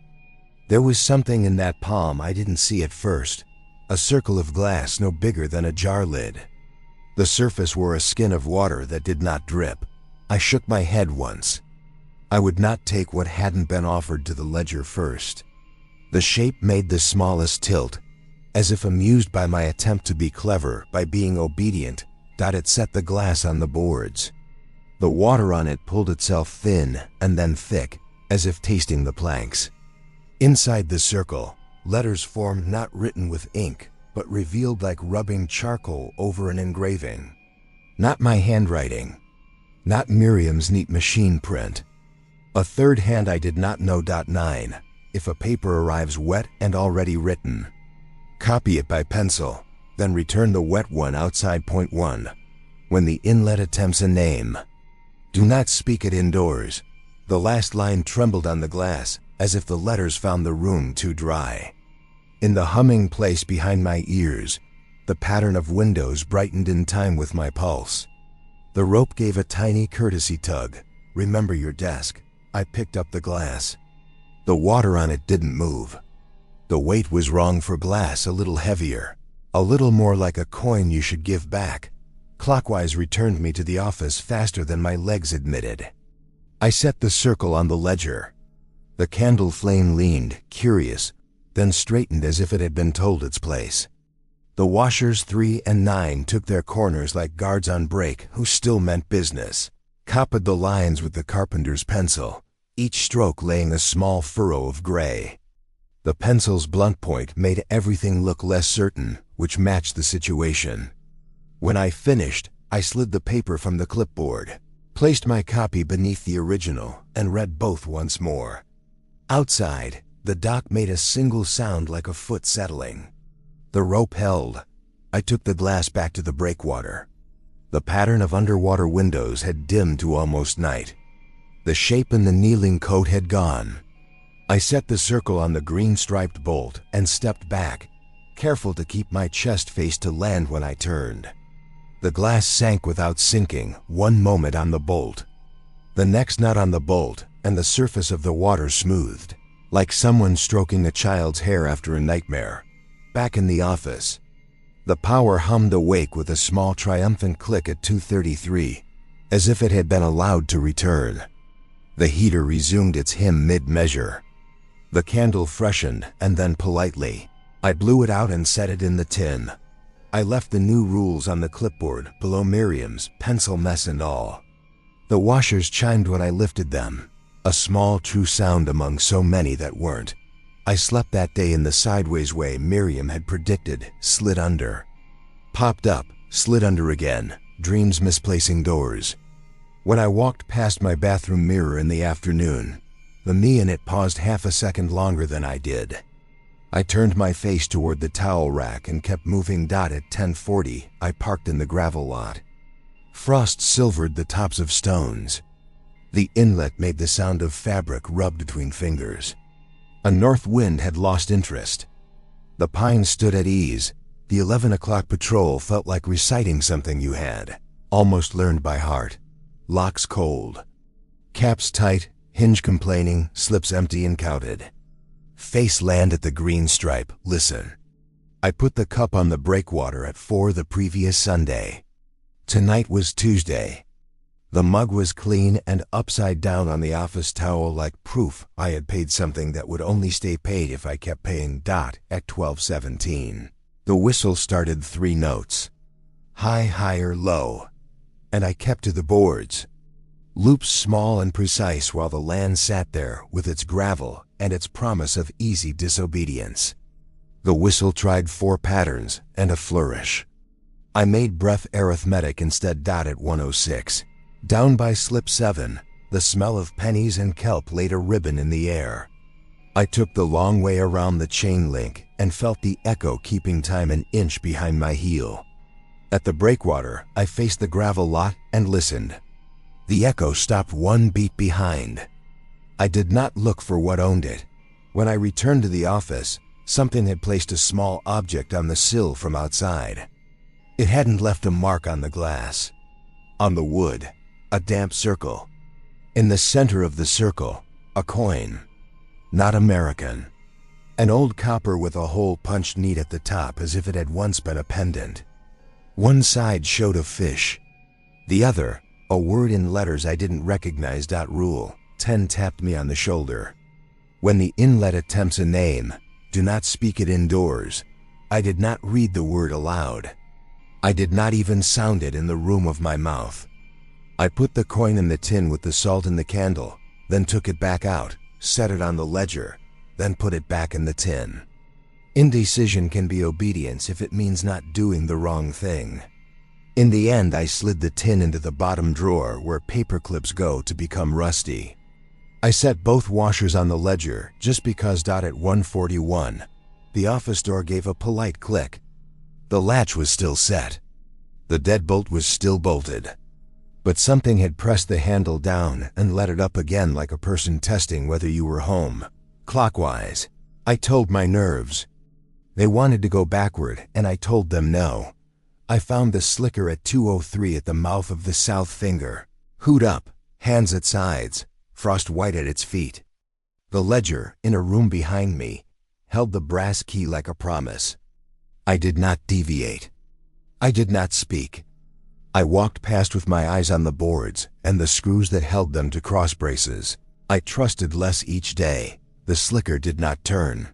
There was something in that palm I didn't see at first, a circle of glass no bigger than a jar lid. The surface wore a skin of water that did not drip. I shook my head once. I would not take what hadn't been offered to the ledger first. The shape made the smallest tilt, as if amused by my attempt to be clever by being obedient. It set the glass on the boards. The water on it pulled itself thin and then thick, as if tasting the planks. Inside the circle, letters formed not written with ink, but revealed like rubbing charcoal over an engraving. Not my handwriting. Not Miriam's neat machine print. A third hand I did not know. 9. If a paper arrives wet and already written, copy it by pencil, then return the wet one outside. Point 1. When the inlet attempts a name, do not speak it indoors. The last line trembled on the glass, as if the letters found the room too dry. In the humming place behind my ears, the pattern of windows brightened in time with my pulse. The rope gave a tiny courtesy tug. Remember your desk. I picked up the glass. The water on it didn't move. The weight was wrong for glass, a little heavier, a little more like a coin you should give back. Clockwise returned me to the office faster than my legs admitted. I set the circle on the ledger. The candle flame leaned, curious, then straightened as if it had been told its place. The washers 3 and 9 took their corners like guards on break who still meant business, copied the lines with the carpenter's pencil, each stroke laying a small furrow of gray. The pencil's blunt point made everything look less certain, which matched the situation. When I finished, I slid the paper from the clipboard, placed my copy beneath the original, and read both once more. Outside, the dock made a single sound like a foot settling. The rope held. I took the glass back to the breakwater. The pattern of underwater windows had dimmed to almost night. The shape in the kneeling coat had gone. I set the circle on the green-striped bolt and stepped back, careful to keep my chest face to land when I turned. The glass sank without sinking, one moment on the bolt, the next not on the bolt, and the surface of the water smoothed, like someone stroking a child's hair after a nightmare. Back in the office, the power hummed awake with a small triumphant click at 2:33, as if it had been allowed to return. The heater resumed its hymn mid-measure. The candle freshened, and then politely, I blew it out and set it in the tin. I left the new rules on the clipboard below Miriam's, pencil mess and all. The washers chimed when I lifted them, a small true sound among so many that weren't. I slept that day in the sideways way Miriam had predicted, slid under. Popped up, slid under again, dreams misplacing doors. When I walked past my bathroom mirror in the afternoon, the me in it paused half a second longer than I did. I turned my face toward the towel rack and kept moving. At 10:40, I parked in the gravel lot. Frost silvered the tops of stones. The inlet made the sound of fabric rubbed between fingers. A north wind had lost interest. The pines stood at ease. The 11 o'clock patrol felt like reciting something you had almost learned by heart. Locks cold, caps tight, hinge complaining, slips empty and counted. Face land at the green stripe, listen. I put the cup on the breakwater at 4 the previous Sunday. Tonight was Tuesday. The mug was clean and upside down on the office towel like proof I had paid something that would only stay paid if I kept paying. At 12:17. The whistle started 3 notes. High, higher, low. and I kept to the boards. Loops small and precise while the land sat there with its gravel and its promise of easy disobedience. The whistle tried 4 patterns and a flourish. I made breath arithmetic instead. At 106. Down by slip 7, the smell of pennies and kelp laid a ribbon in the air. I took the long way around the chain link and felt the echo keeping time an inch behind my heel. At the breakwater, I faced the gravel lot and listened. The echo stopped 1 beat behind. I did not look for what owned it. When I returned to the office, something had placed a small object on the sill from outside. It hadn't left a mark on the glass. On the wood, a damp circle. In the center of the circle, a coin. Not American. An old copper with a hole punched neat at the top as if it had once been a pendant. One side showed a fish. The other, a word in letters I didn't recognize. Rule 10 tapped me on the shoulder. When the inlet attempts a name, do not speak it indoors. I did not read the word aloud. I did not even sound it in the room of my mouth. I put the coin in the tin with the salt and the candle, then took it back out, set it on the ledger, then put it back in the tin. Indecision can be obedience if it means not doing the wrong thing. In the end, I slid the tin into the bottom drawer where paper clips go to become rusty. I set both washers on the ledger just because. At 141, the office door gave a polite click. The latch was still set. The deadbolt was still bolted. But something had pressed the handle down and let it up again, like a person testing whether you were home. Clockwise. I told my nerves. They wanted to go backward, and I told them no. I found the slicker at 203 at the mouth of the south finger. Hood up, hands at sides, frost white at its feet. The ledger, in a room behind me, held the brass key like a promise. I did not deviate. I did not speak. I walked past with my eyes on the boards and the screws that held them to cross braces. I trusted less each day. The slicker did not turn.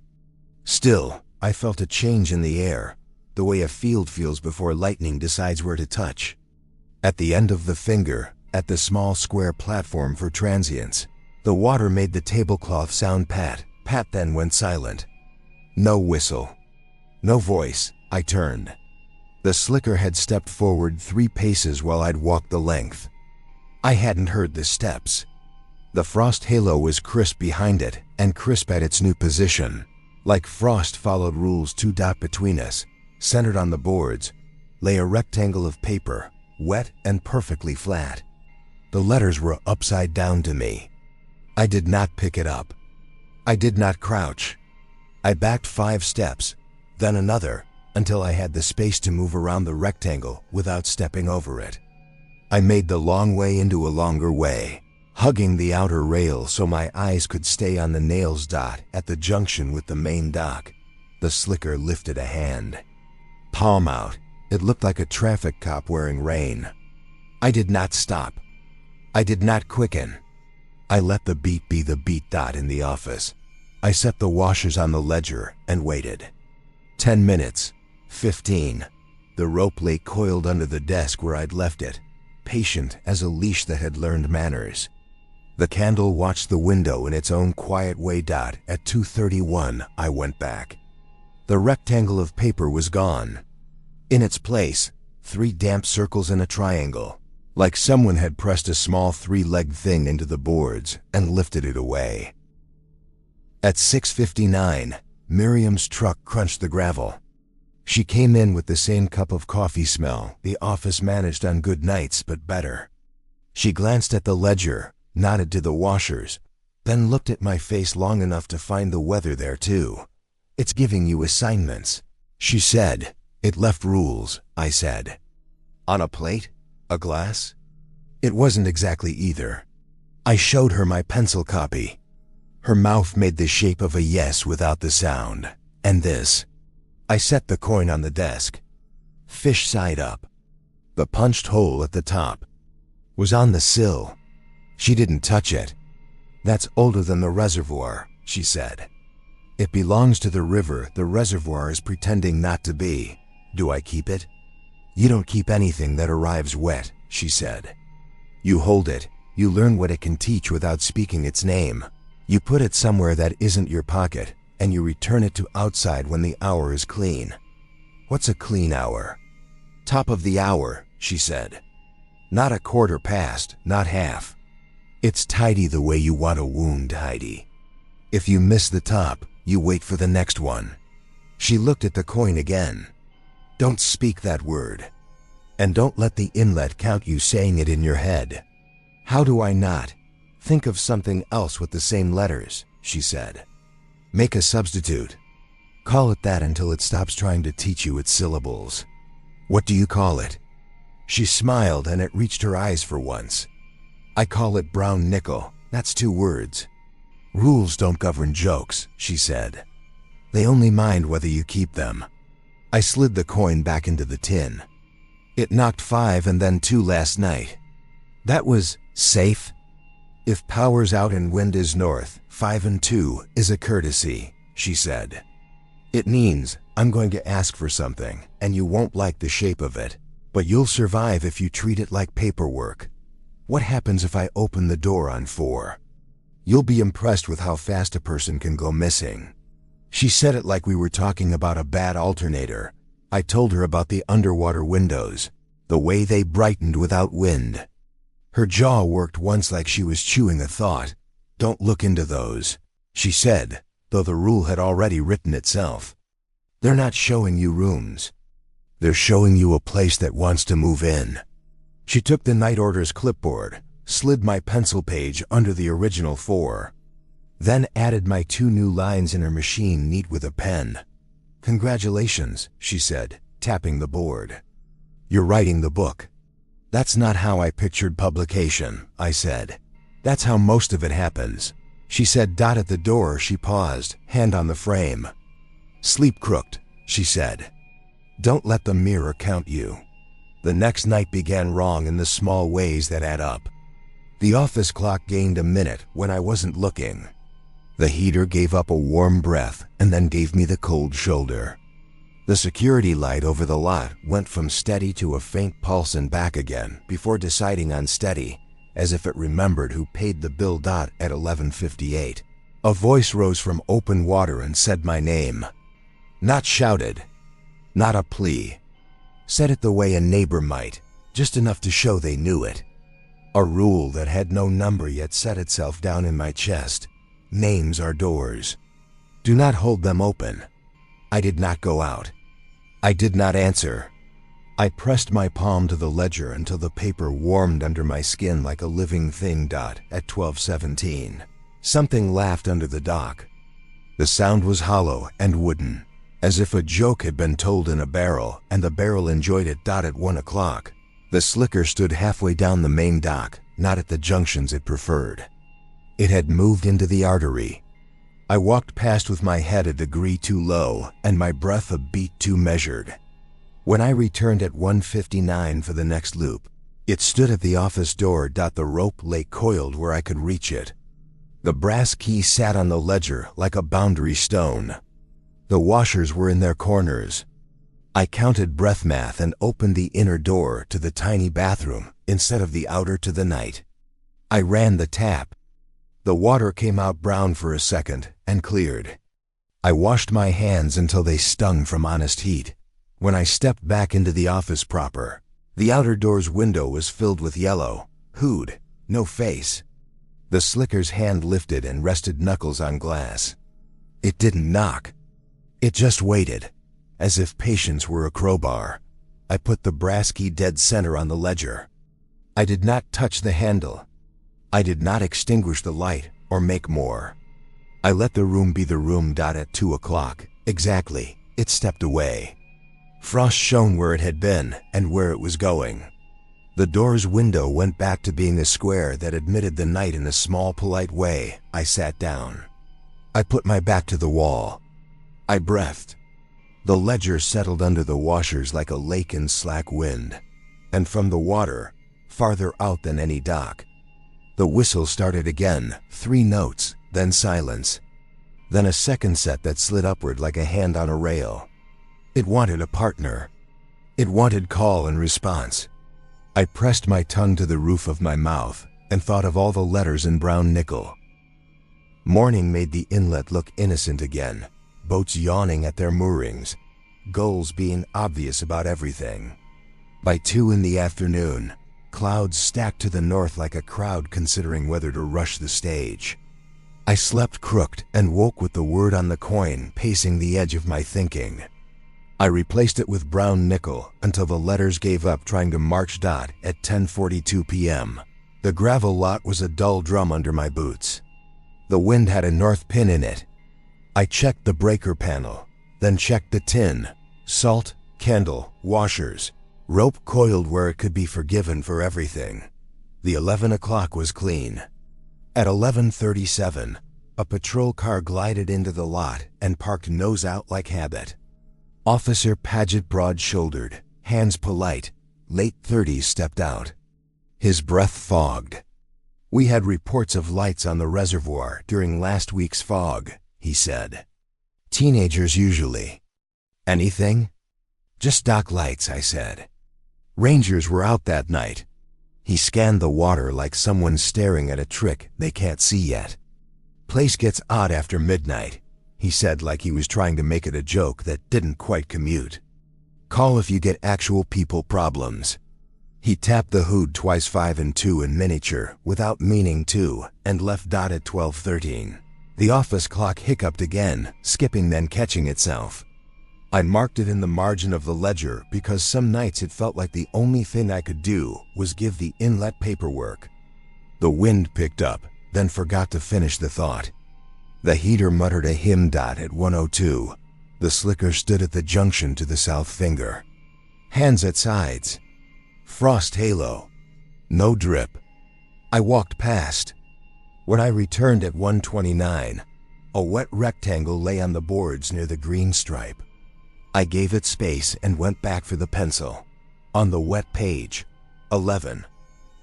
Still, I felt a change in the air, the way a field feels before lightning decides where to touch. At the end of the finger, at the small square platform for transients, the water made the tablecloth sound pat. Pat then went silent. No whistle. No voice. I turned. The slicker had stepped forward 3 paces while I'd walked the length. I hadn't heard the steps. The frost halo was crisp behind it and crisp at its new position. Like frost followed rules. Between us, centered on the boards, lay a rectangle of paper, wet and perfectly flat. The letters were upside down to me. I did not pick it up. I did not crouch. I backed 5 steps, then another, until I had the space to move around the rectangle without stepping over it. I made the long way into a longer way, hugging the outer rail so my eyes could stay on the nails. At the junction with the main dock, the slicker lifted a hand. Palm out, it looked like a traffic cop wearing rain. I did not stop. I did not quicken. I let the beat be the beat. In the office, I set the washers on the ledger and waited. 10 minutes, 15. The rope lay coiled under the desk where I'd left it, patient as a leash that had learned manners. The candle watched the window in its own quiet way. At 2:31, I went back. The rectangle of paper was gone. In its place, 3 damp circles in a triangle, like someone had pressed a small 3-legged thing into the boards and lifted it away. At 6:59, Miriam's truck crunched the gravel. She came in with the same cup of coffee smell the office managed on good nights, but better. She glanced at the ledger, nodded to the washers, then looked at my face long enough to find the weather there too. "It's giving you assignments," she said. "It left rules," I said. "On a plate? A glass?" It wasn't exactly either. I showed her my pencil copy. Her mouth made the shape of a yes without the sound. "And this." I set the coin on the desk. Fish side up. The punched hole at the top was on the sill. She didn't touch it. "That's older than the reservoir," she said. "It belongs to the river the reservoir is pretending not to be. Do I keep it?" You don't keep anything that arrives wet, she said. You hold it, you learn what it can teach without speaking its name. You put it somewhere that isn't your pocket, and you return it to outside when the hour is clean. What's a clean hour? Top of the hour, she said. Not a quarter past, not half. It's tidy the way you want a wound tidy. If you miss the top, you wait for the next one. She looked at the coin again. Don't speak that word. And don't let the inlet count you saying it in your head. How do I not? Think of something else with the same letters, she said. Make a substitute. Call it that until it stops trying to teach you its syllables. What do you call it? She smiled and it reached her eyes for once. I call it brown nickel. That's 2 words. Rules don't govern jokes, she said. They only mind whether you keep them. I slid the coin back into the tin. It knocked 5 and then 2 last night. That was safe. If power's out and wind is north, 5 and 2 is a courtesy, she said. It means I'm going to ask for something, and you won't like the shape of it, but you'll survive if you treat it like paperwork. What happens if I open the door on 4? You'll be impressed with how fast a person can go missing. She said it like we were talking about a bad alternator. I told her about the underwater windows, the way they brightened without wind. Her jaw worked once like she was chewing a thought. Don't look into those, she said, though the rule had already written itself. They're not showing you rooms. They're showing you a place that wants to move in. She took the night orders clipboard, slid my pencil page under the original 4, then added my 2 new lines in her machine neat with a pen. Congratulations, she said, tapping the board. You're writing the book. That's not how I pictured publication, I said. That's how most of it happens. She said. At the door she paused, hand on the frame. Sleep crooked, she said. Don't let the mirror count you. The next night began wrong in the small ways that add up. The office clock gained a minute when I wasn't looking. The heater gave up a warm breath and then gave me the cold shoulder. The security light over the lot went from steady to a faint pulse and back again before deciding on steady, as if it remembered who paid the bill. At 11:58, a voice rose from open water and said my name. Not shouted, not a plea. Said it the way a neighbor might, just enough to show they knew it. A rule that had no number yet set itself down in my chest. Names are doors. Do not hold them open. I did not go out. I did not answer. I pressed my palm to the ledger until the paper warmed under my skin like a living thing. At 12:17, something laughed under the dock. The sound was hollow and wooden, as if a joke had been told in a barrel and the barrel enjoyed it. At 1 o'clock, the slicker stood halfway down the main dock, not at the junctions it preferred. It had moved into the artery. I walked past with my head a degree too low and my breath a beat too measured. When I returned at 1:59 for the next loop, it stood at the office door. The rope lay coiled where I could reach it. The brass key sat on the ledger like a boundary stone. The washers were in their corners. I counted breath math and opened the inner door to the tiny bathroom instead of the outer to the night. I ran the tap. The water came out brown for a second and cleared. I washed my hands until they stung from honest heat. When I stepped back into the office proper, the outer door's window was filled with yellow, hooed, no face. The slicker's hand lifted and rested knuckles on glass. It didn't knock. It just waited, as if patience were a crowbar. I put the brass key dead center on the ledger. I did not touch the handle. I did not extinguish the light or make more. I let the room be the room. At 2 o'clock, exactly, it stepped away. Frost shone where it had been and where it was going. The door's window went back to being a square that admitted the night in a small, polite way. I sat down. I put my back to the wall. I breathed. The ledger settled under the washers like a lake in slack wind, and from the water, farther out than any dock. The whistle started again, 3 notes, then silence. Then a second set that slid upward like a hand on a rail. It wanted a partner. It wanted call and response. I pressed my tongue to the roof of my mouth and thought of all the letters in brown nickel. Morning made the inlet look innocent again, boats yawning at their moorings, gulls being obvious about everything. By 2 in the afternoon, clouds stacked to the north like a crowd considering whether to rush the stage. I slept crooked and woke with the word on the coin pacing the edge of my thinking. I replaced it with brown nickel until the letters gave up trying to march dot at 10:42 p.m. The gravel lot was a dull drum under my boots. The wind had a north pin in it. I checked the breaker panel, then checked the tin, salt, candle, washers, rope coiled where it could be forgiven for everything. The 11 o'clock was clean. At 11:37, a patrol car glided into the lot and parked nose out like habit. Officer Paget, broad-shouldered, hands polite, late 30s, stepped out. His breath fogged. "We had reports of lights on the reservoir during last week's fog," he said. "Teenagers usually." "Anything?" "Just dock lights," I said. "Rangers were out that night." He scanned the water like someone staring at a trick they can't see yet. "Place gets odd after midnight," he said like he was trying to make it a joke that didn't quite commute. "Call if you get actual people problems." He tapped the hood twice, 5 and 2 in miniature, without meaning to, and left dot at 12:13. The office clock hiccuped again, skipping then catching itself. I marked it in the margin of the ledger because some nights it felt like the only thing I could do was give the inlet paperwork. The wind picked up, then forgot to finish the thought. The heater muttered a hymn dot at 1:02. The slicker stood at the junction to the south finger. Hands at sides. Frost halo. No drip. I walked past. When I returned at 1:29, a wet rectangle lay on the boards near the green stripe. I gave it space and went back for the pencil. On the wet page, 11.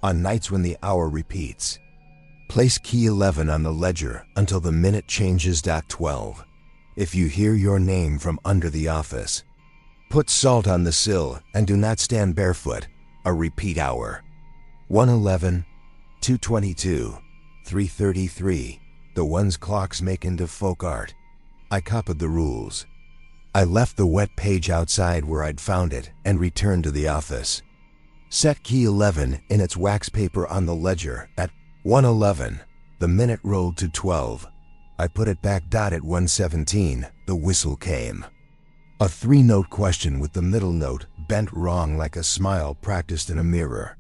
On nights when the hour repeats. Place key 11 on the ledger until the minute changes. 12. If you hear your name from under the office. Put salt on the sill and do not stand barefoot. A repeat hour. 1:11, 2:22, 3:33. The ones clocks make into folk art. I copied the rules. I left the wet page outside where I'd found it and returned to the office. Set key 11 in its wax paper on the ledger at 1:11. The minute rolled to 12. I put it back dot at 1:17. The whistle came. A 3-note question with the middle note bent wrong like a smile practiced in a mirror.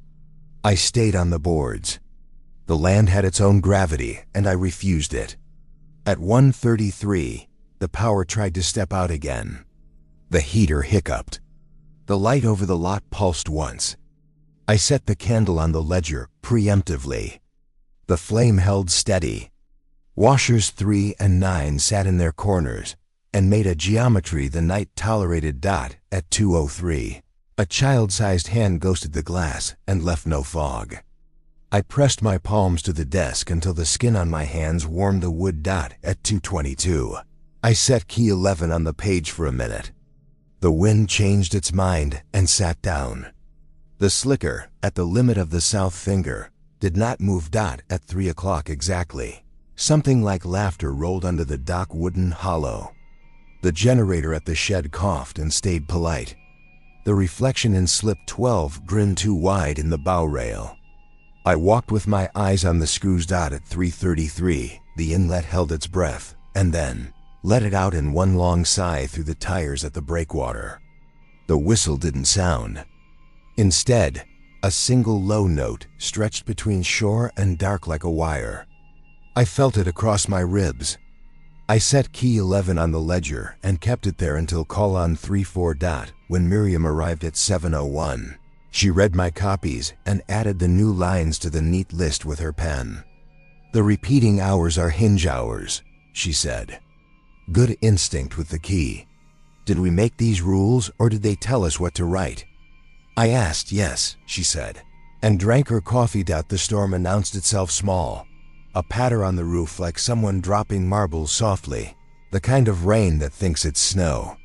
I stayed on the boards. The land had its own gravity and I refused it. At 1:33, the power tried to step out again. The heater hiccuped. The light over the lot pulsed once. I set the candle on the ledger preemptively. The flame held steady. Washers 3 and 9 sat in their corners and made a geometry the night tolerated dot at 2:03. A child-sized hand ghosted the glass and left no fog. I pressed my palms to the desk until the skin on my hands warmed the wood dot at 2:22. I set key 11 on the page for a minute. The wind changed its mind and sat down. The slicker, at the limit of the south finger, did not move dot at 3 o'clock exactly. Something like laughter rolled under the dock wooden hollow. The generator at the shed coughed and stayed polite. The reflection in slip 12 grinned too wide in the bow rail. I walked with my eyes on the screws dot at 3:33. The inlet held its breath, and then let it out in one long sigh through the tires at the breakwater. The whistle didn't sound. Instead, a single low note stretched between shore and dark like a wire. I felt it across my ribs. I set key 11 on the ledger and kept it there until call on 3:4 dot when Miriam arrived at 7:01. She read my copies and added the new lines to the neat list with her pen. "The repeating hours are hinge hours," she said. Good instinct with the key. Did we make these rules or did they tell us what to write? I asked. Yes, she said, and drank her coffee. The storm announced itself small. A patter on the roof like someone dropping marbles softly, the kind of rain that thinks it's snow.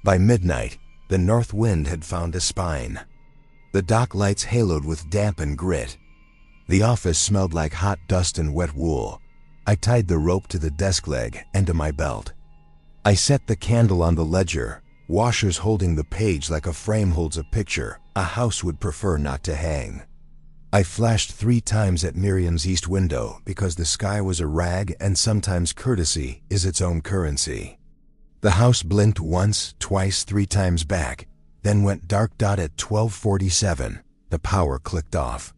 By midnight, The north wind had found a spine. The dock lights haloed with damp and grit. The office smelled like hot dust and wet wool. I tied the rope to the desk leg and to my belt. I set the candle on the ledger, washers holding the page like a frame holds a picture a house would prefer not to hang. I flashed 3 times at Miriam's east window because the sky was a rag and sometimes courtesy is its own currency. The house blinked once, twice, 3 times back, then went dark. At 12:47, the power clicked off.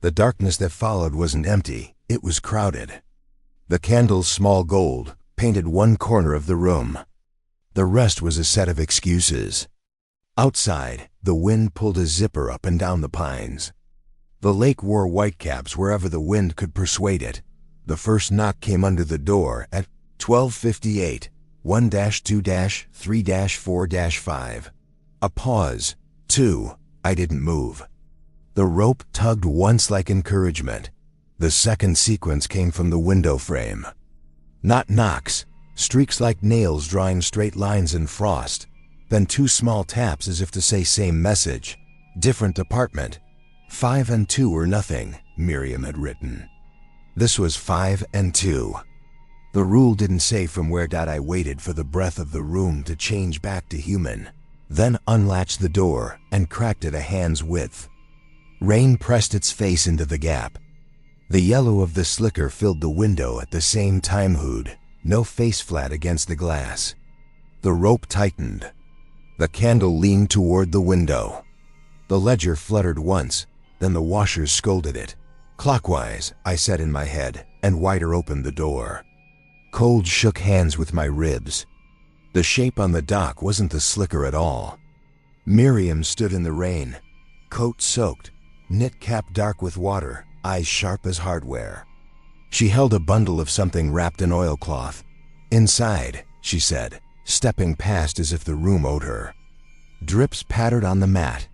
The darkness that followed wasn't empty, it was crowded. The candle's small gold painted one corner of the room. The rest was a set of excuses. Outside, the wind pulled a zipper up and down the pines. The lake wore whitecaps wherever the wind could persuade it. The first knock came under the door at 12:58, 1-2-3-4-5. A pause. 2. I didn't move. The rope tugged once like encouragement. The second sequence came from the window frame. Not knocks, streaks like nails drawing straight lines in frost, then 2 small taps as if to say same message, different apartment. 5 and 2 were nothing, Miriam had written. This was 5 and 2. The rule didn't say from where. I waited for the breath of the room to change back to human, then unlatched the door and cracked it a hand's width. Rain pressed its face into the gap. The yellow of the slicker filled the window at the same time. No face flat against the glass. The rope tightened. The candle leaned toward the window. The ledger fluttered once, then the washers scolded it. Clockwise, I said in my head, and wider opened the door. Cold shook hands with my ribs. The shape on the dock wasn't the slicker at all. Miriam stood in the rain, coat soaked, knit cap dark with water, eyes sharp as hardware. She held a bundle of something wrapped in oilcloth. Inside, she said, stepping past as if the room owed her. Drips pattered on the mat.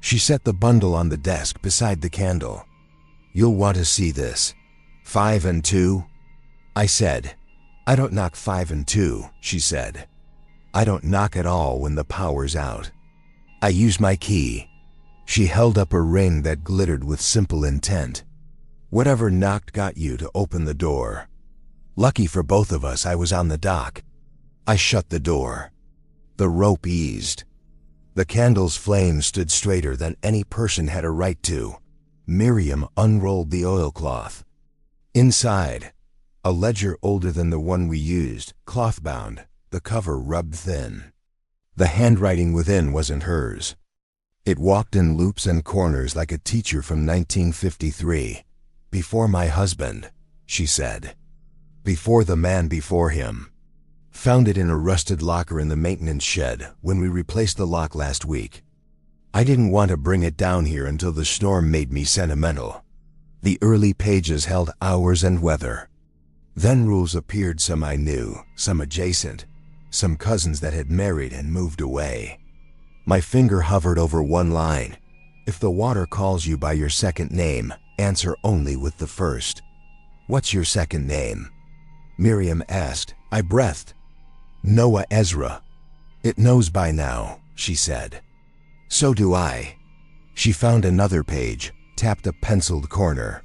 She set the bundle on the desk beside the candle. You'll want to see this. 5 and 2? I said. I don't knock 5 and 2, she said. I don't knock at all when the power's out. I use my key. She held up a ring that glittered with simple intent. Whatever knocked got you to open the door. Lucky for both of us, I was on the dock. I shut the door. The rope eased. The candle's flame stood straighter than any person had a right to. Miriam unrolled the oilcloth. Inside, a ledger older than the one we used, cloth-bound, the cover rubbed thin. The handwriting within wasn't hers. It walked in loops and corners like a teacher from 1953. Before my husband, she said. Before the man before him. Found it in a rusted locker in the maintenance shed when we replaced the lock last week. I didn't want to bring it down here until the storm made me sentimental. The early pages held hours and weather. Then rules appeared, some I knew, some adjacent, some cousins that had married and moved away. My finger hovered over one line. If the water calls you by your second name, answer only with the first. What's your second name? Miriam asked. I breathed. Noah Ezra. It knows by now, she said. So do I. She found another page, tapped a penciled corner.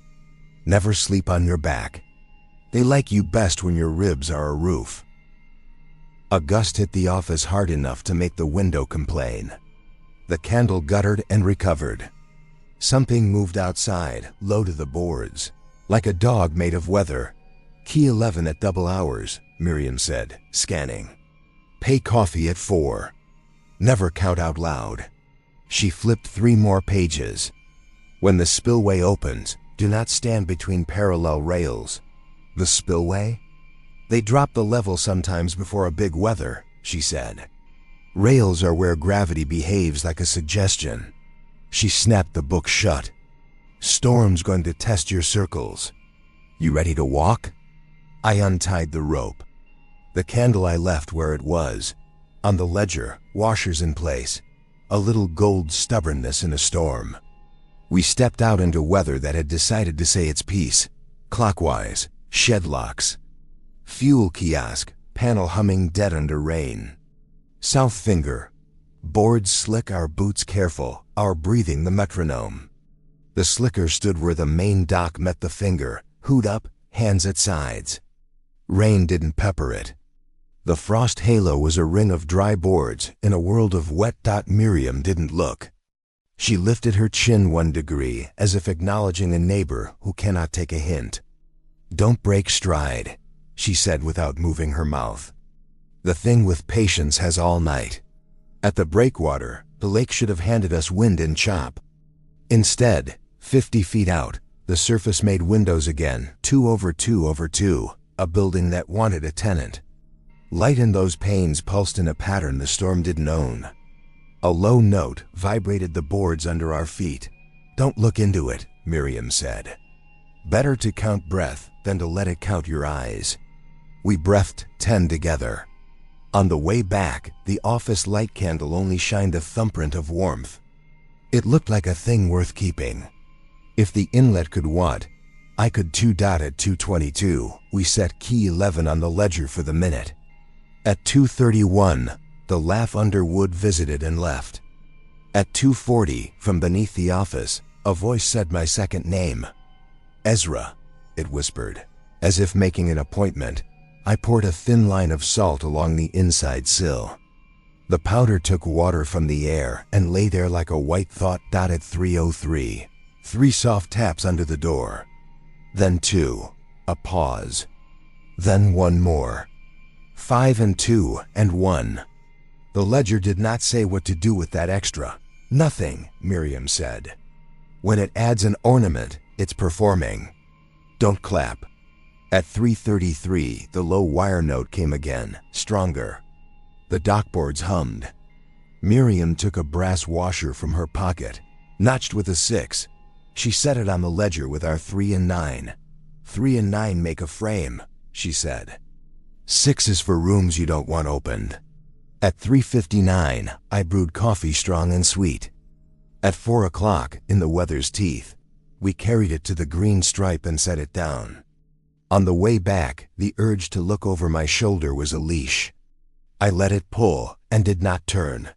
Never sleep on your back. They like you best when your ribs are a roof. A gust hit the office hard enough to make the window complain. The candle guttered and recovered. Something moved outside, low to the boards, like a dog made of weather. Key 11 at double hours, Miriam said, scanning. Pay coffee at 4. Never count out loud. She flipped 3 more pages. When the spillway opens, do not stand between parallel rails. The spillway? They drop the level sometimes before a big weather, she said. Rails are where gravity behaves like a suggestion. She snapped the book shut. Storm's going to test your circles. You ready to walk? I untied the rope. The candle I left where it was. On the ledger, washers in place. A little gold stubbornness in a storm. We stepped out into weather that had decided to say its piece. Clockwise, shed locks. Fuel kiosk, panel humming dead under rain. South finger, Boards slick, our boots careful, our breathing the metronome. The slicker stood where the main dock met the finger, hood up, hands at sides. Rain didn't pepper it. The frost halo was a ring of dry boards in a world of wet. Miriam didn't look. She lifted her chin 1 degree as if acknowledging a neighbor who cannot take a hint. "Don't break stride," she said without moving her mouth. "The thing with patience has all night." At the breakwater, the lake should have handed us wind and chop. Instead, 50 feet out, the surface made windows again, 2 over 2 over 2, a building that wanted a tenant. Light in those panes pulsed in a pattern the storm didn't own. A low note vibrated the boards under our feet. "Don't look into it," Miriam said. "Better to count breath than to let it count your eyes." We breathed 10 together. On the way back, the office light candle only shined a thumbprint of warmth. It looked like a thing worth keeping. If the inlet could what, I could too. At 2:22, we set key 11 on the ledger for the minute. At 2:31, the laugh Underwood visited and left. At 2:40, from beneath the office, a voice said my second name. "Ezra," it whispered, as if making an appointment. I poured a thin line of salt along the inside sill. The powder took water from the air and lay there like a white thought. At 3:03, 3 soft taps under the door. Then 2, a pause. Then 1 more. 5 and 2 and 1. The ledger did not say what to do with that extra. "Nothing," Miriam said. "When it adds an ornament, it's performing. Don't clap." At 3:33, the low wire note came again, stronger. The dockboards hummed. Miriam took a brass washer from her pocket, notched with a 6. She set it on the ledger with our 3 and 9. 3 and 9 make a frame, she said. 6 is for rooms you don't want opened. At 3:59, I brewed coffee strong and sweet. At 4 o'clock, in the weather's teeth, we carried it to the green stripe and set it down. On the way back, the urge to look over my shoulder was a leash. I let it pull and did not turn.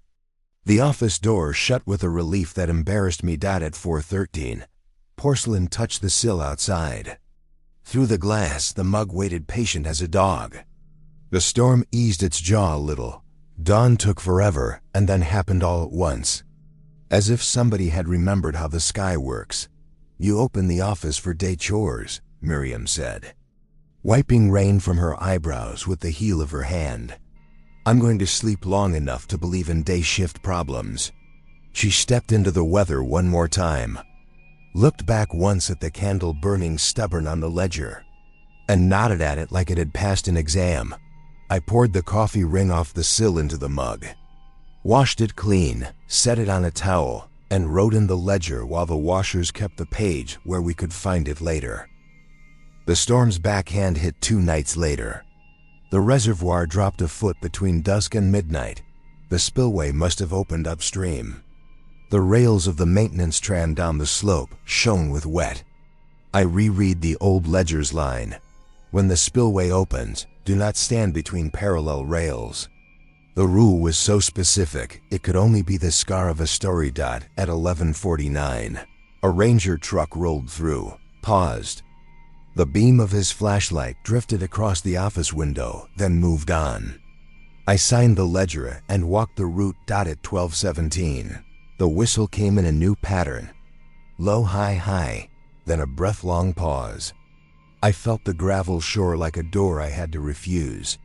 The office door shut with a relief that embarrassed me. At 4:13, porcelain touched the sill outside. Through the glass, the mug waited patient as a dog. The storm eased its jaw a little. Dawn took forever and then happened all at once. As if somebody had remembered how the sky works. "You open the office for day chores," Miriam said, wiping rain from her eyebrows with the heel of her hand. "I'm going to sleep long enough to believe in day shift problems." She stepped into the weather one more time, looked back once at the candle burning stubborn on the ledger, and nodded at it like it had passed an exam. I poured the coffee ring off the sill into the mug, washed it clean, set it on a towel, and wrote in the ledger while the washers kept the page where we could find it later. The storm's backhand hit 2 nights later. The reservoir dropped a foot between dusk and midnight. The spillway must have opened upstream. The rails of the maintenance tram down the slope shone with wet. I reread the old ledger's line. When the spillway opens, do not stand between parallel rails. The rule was so specific, it could only be the scar of a story. At 11:49, a ranger truck rolled through, paused. The beam of his flashlight drifted across the office window, then moved on. I signed the ledger and walked the route. At 12:17, the whistle came in a new pattern. Low, high, high, then a breath-long pause. I felt the gravel shore like a door I had to refuse.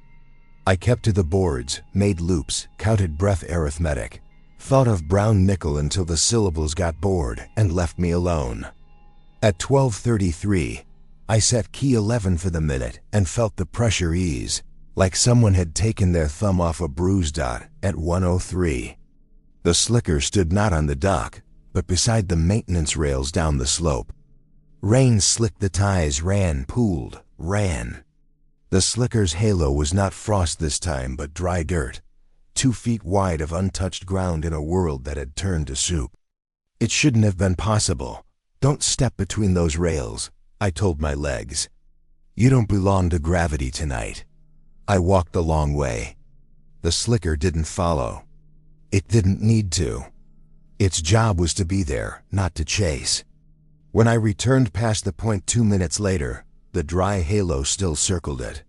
I kept to the boards, made loops, counted breath arithmetic, thought of brown nickel until the syllables got bored and left me alone. At 12:33, I set key 11 for the minute and felt the pressure ease, like someone had taken their thumb off a bruise. At 1:03, the slicker stood not on the dock, but beside the maintenance rails down the slope. Rain slicked the ties, ran, pooled, ran. The slicker's halo was not frost this time, but dry dirt, 2 feet wide of untouched ground in a world that had turned to soup. It shouldn't have been possible. Don't step between those rails, I told my legs. You don't belong to gravity tonight. I walked the long way. The slicker didn't follow. It didn't need to. Its job was to be there, not to chase. When I returned past the point 2 minutes later, the dry halo still circled it.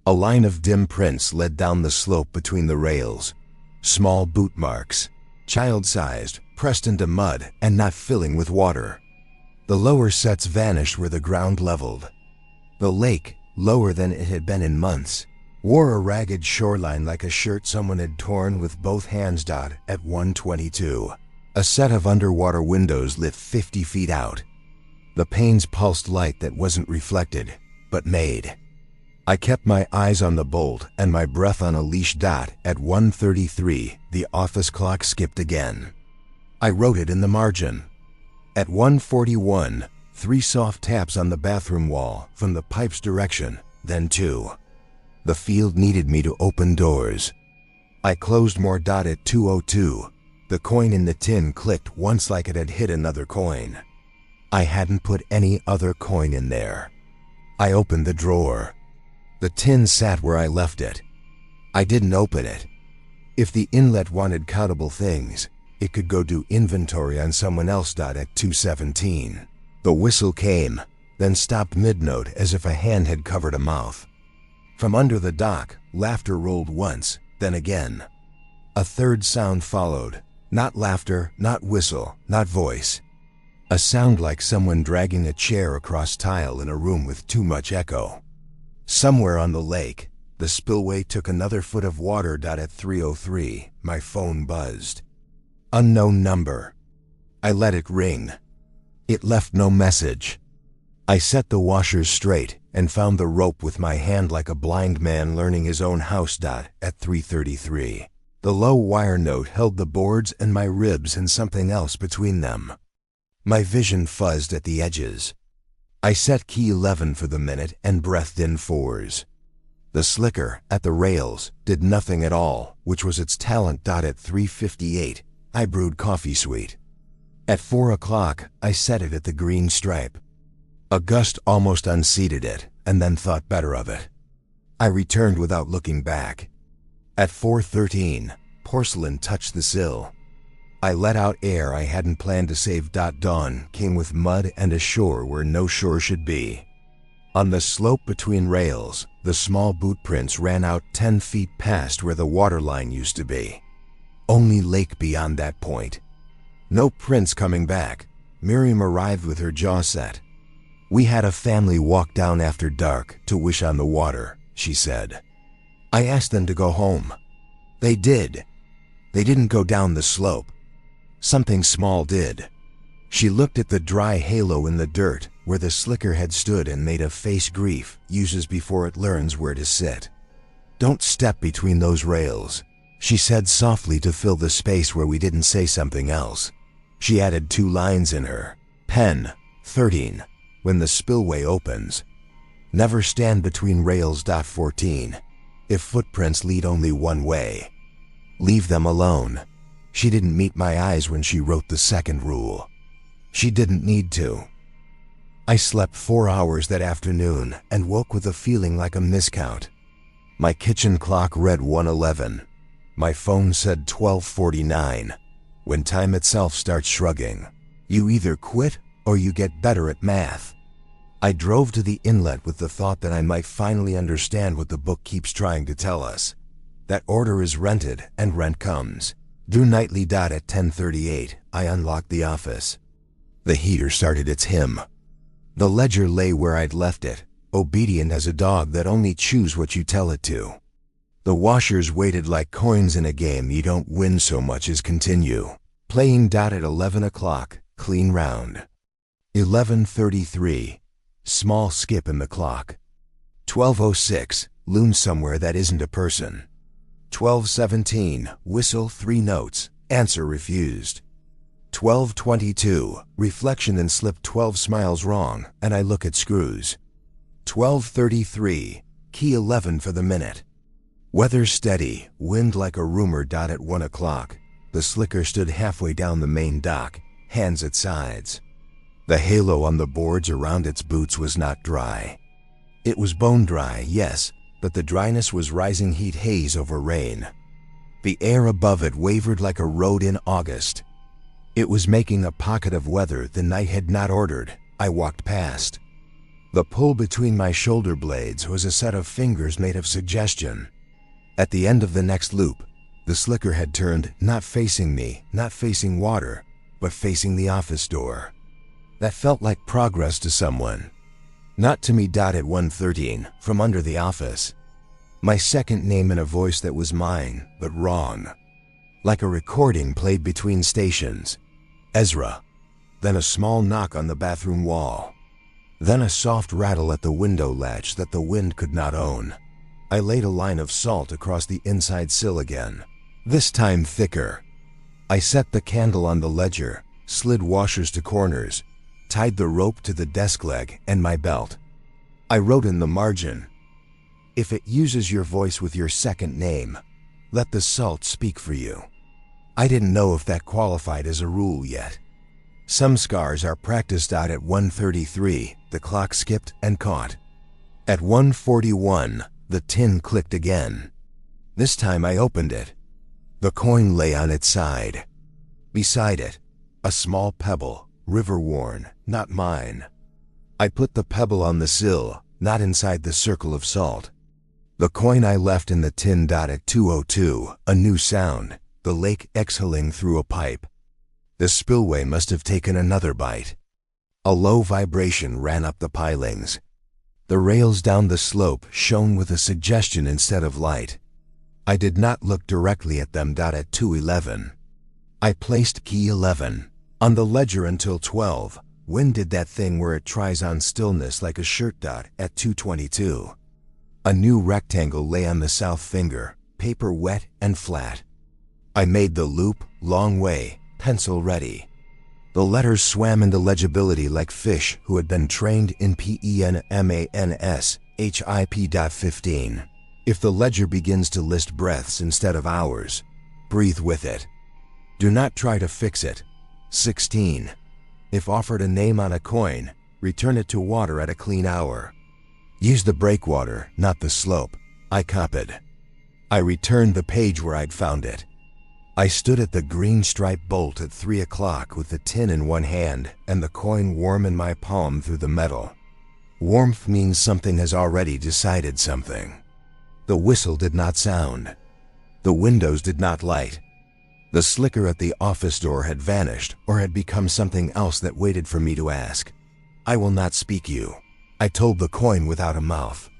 A line of dim prints led down the slope between the rails. Small boot marks, child-sized, pressed into mud and not filling with water. The lower sets vanished where the ground leveled. The lake, lower than it had been in months, wore a ragged shoreline like a shirt someone had torn with both hands. At 1:22, a set of underwater windows lit 50 feet out. The panes pulsed light that wasn't reflected, but made. I kept my eyes on the bolt and my breath on a leash. At 1:33, the office clock skipped again. I wrote it in the margin. At 1:41, 3 soft taps on the bathroom wall from the pipe's direction, then 2. The field needed me to open doors. I closed more. At 2:02, the coin in the tin clicked once like it had hit another coin. I hadn't put any other coin in there. I opened the drawer. The tin sat where I left it. I didn't open it. If the inlet wanted countable things, it could go do inventory on someone else. At 2:17, the whistle came, then stopped mid-note as if a hand had covered a mouth. From under the dock, laughter rolled once, then again. A third sound followed. Not laughter, not whistle, not voice. A sound like someone dragging a chair across tile in a room with too much echo. Somewhere on the lake, the spillway took another foot of water. At 3:03, my phone buzzed. Unknown number. I let it ring. It left no message. I set the washers straight and found the rope with my hand like a blind man learning his own house. At 3:33, the low wire note held the boards and my ribs and something else between them. My vision fuzzed at the edges. I set key 11 for the minute and breathed in 4s. The slicker, at the rails, did nothing at all, which was its talent. At 3:58, I brewed coffee sweet. At 4 o'clock, I set it at the green stripe. A gust almost unseated it, and then thought better of it. I returned without looking back. At 4:13, porcelain touched the sill. I let out air I hadn't planned to save. Dawn came with mud and a shore where no shore should be. On the slope between rails, the small boot prints ran out 10 feet past where the water line used to be. Only lake beyond that point. No prints coming back. Miriam arrived with her jaw set. We had a family walk down after dark to wish on the water, she said. I asked them to go home. They did. They didn't go down the slope. Something small did. She looked at the dry halo in the dirt where the slicker had stood and made a face grief uses before it learns where to sit. Don't step between those rails, she said softly to fill the space where we didn't say something else. She added 2 lines in her pen. 13. When the spillway opens. Never stand between rails. 14. If footprints lead only one way, leave them alone. She didn't meet my eyes when she wrote the second rule. She didn't need to. I slept 4 hours that afternoon and woke with a feeling like a miscount. My kitchen clock read 1:11. My phone said 12:49. When time itself starts shrugging, you either quit or you get better at math. I drove to the inlet with the thought that I might finally understand what the book keeps trying to tell us. That order is rented and rent comes. Due nightly. At 10:38, I unlocked the office. The heater started its hymn. The ledger lay where I'd left it, obedient as a dog that only chews what you tell it to. The washers waited like coins in a game you don't win so much as continue. Playing. At 11 o'clock, clean round. 11:33, small skip in the clock. 12:06, loon somewhere that isn't a person. 12:17, whistle 3 notes, answer refused. 12:22, reflection and slip 12 smiles wrong, and I look at screws. 12:33, key 11 for the minute. Weather steady, wind like a rumor. At 1 o'clock, the slicker stood halfway down the main dock, hands at sides. The halo on the boards around its boots was not dry. It was bone dry, yes, but the dryness was rising heat haze over rain. The air above it wavered like a road in August. It was making a pocket of weather the night had not ordered. I walked past. The pull between my shoulder blades was a set of fingers made of suggestion. At the end of the next loop, the slicker had turned, not facing me, not facing water, but facing the office door. That felt like progress to someone. Not to me. At 1:13, from under the office. My second name in a voice that was mine, but wrong. Like a recording played between stations. Ezra. Then a small knock on the bathroom wall. Then a soft rattle at the window latch that the wind could not own. I laid a line of salt across the inside sill again, this time thicker. I set the candle on the ledger, slid washers to corners, tied the rope to the desk leg and my belt. I wrote in the margin, "If it uses your voice with your second name, let the salt speak for you." I didn't know if that qualified as a rule yet. Some scars are practiced out at 1:33, the clock skipped and caught. At 1:41, the tin clicked again. This time I opened it. The coin lay on its side. Beside it, a small pebble, river-worn, not mine. I put the pebble on the sill, not inside the circle of salt. The coin I left in the tin. At 2:02, a new sound, the lake exhaling through a pipe. The spillway must have taken another bite. A low vibration ran up the pilings. The rails down the slope shone with a suggestion instead of light. I did not look directly at them. At 2:11, I placed key 11 on the ledger until 12. Wind did that thing where it tries on stillness like a shirt. At 2:22, a new rectangle lay on the south finger, paper wet and flat. I made the loop, long way, pencil ready. The letters swam into legibility like fish who had been trained in PENMANS HIP.15. If the ledger begins to list breaths instead of hours, breathe with it. Do not try to fix it. 16. If offered a name on a coin, return it to water at a clean hour. Use the breakwater, not the slope. I copied. I returned the page where I'd found it. I stood at the green striped bolt at 3 o'clock with the tin in one hand and the coin warm in my palm through the metal. Warmth means something has already decided something. The whistle did not sound. The windows did not light. The slicker at the office door had vanished or had become something else that waited for me to ask. "I will not speak you," I told the coin without a mouth.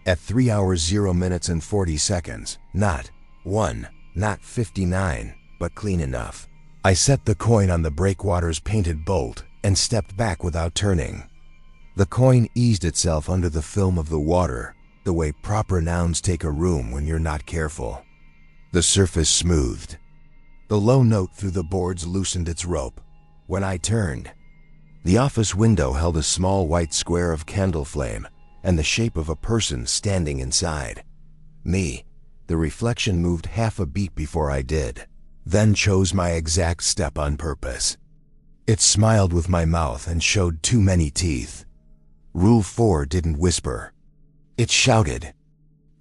At 3 hours 0 minutes and 40 seconds, not 1, not 59, but clean enough, I set the coin on the breakwater's painted bolt and stepped back without turning. The coin eased itself under the film of the water, the way proper nouns take a room when you're not careful. The surface smoothed. The low note through the boards loosened its rope. When I turned, the office window held a small white square of candle flame and the shape of a person standing inside. Me. The reflection moved half a beat before I did, then chose my exact step on purpose. It smiled with my mouth and showed too many teeth. Rule 4 didn't whisper. It shouted.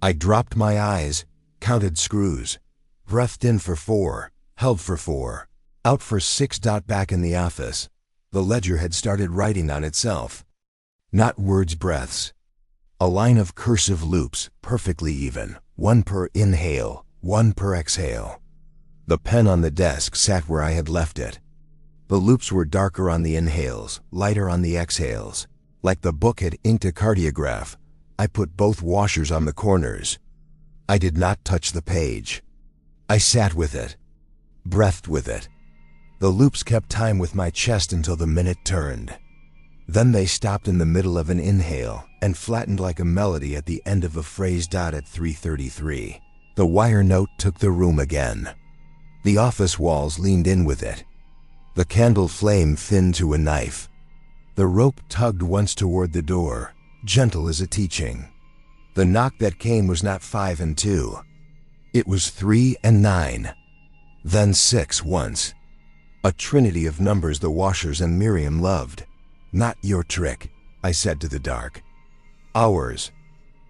I dropped my eyes, counted screws, breathed in for 4, held for 4, out for 6. Back in the office, the ledger had started writing on itself. Not words, breaths. A line of cursive loops, perfectly even, 1 per inhale, 1 per exhale. The pen on the desk sat where I had left it. The loops were darker on the inhales, lighter on the exhales. Like the book had inked a cardiograph, I put both washers on the corners. I did not touch the page. I sat with it, breathed with it. The loops kept time with my chest until the minute turned. Then they stopped in the middle of an inhale and flattened like a melody at the end of a phrase. At 3:33, the wire note took the room again. The office walls leaned in with it. The candle flame thinned to a knife. The rope tugged once toward the door, gentle as a teaching. The knock that came was not 5 and 2. It was 3 and 9. Then 6 once. A trinity of numbers the washers and Miriam loved. Not your trick, I said to the dark. Ours.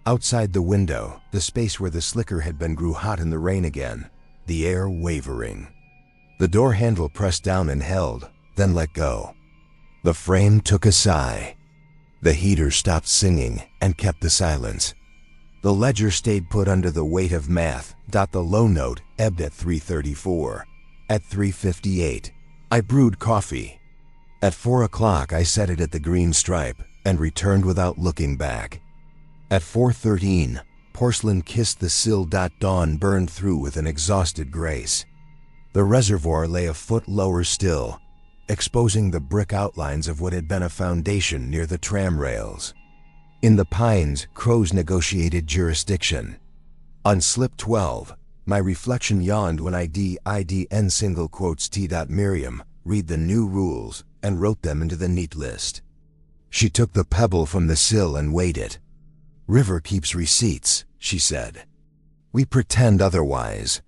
Outside the window, the space where the slicker had been grew hot in the rain again. the air wavering. The door handle pressed down and held, then let go. The frame took a sigh. The heater stopped singing and kept the silence. The ledger stayed put under the weight of math. The low note ebbed at 3:34. At 3:58, I brewed coffee. At 4 o'clock, I set it at the green stripe and returned without looking back. At 4:13, porcelain kissed the sill. Dawn burned through with an exhausted grace. The reservoir lay a foot lower still, exposing the brick outlines of what had been a foundation near the tram rails. In the pines, crows negotiated jurisdiction. On slip 12, my reflection yawned when I didn single quotes T.Miriam, read the new rules, and wrote them into the neat list. She took the pebble from the sill and weighed it. River keeps receipts, she said. We pretend otherwise.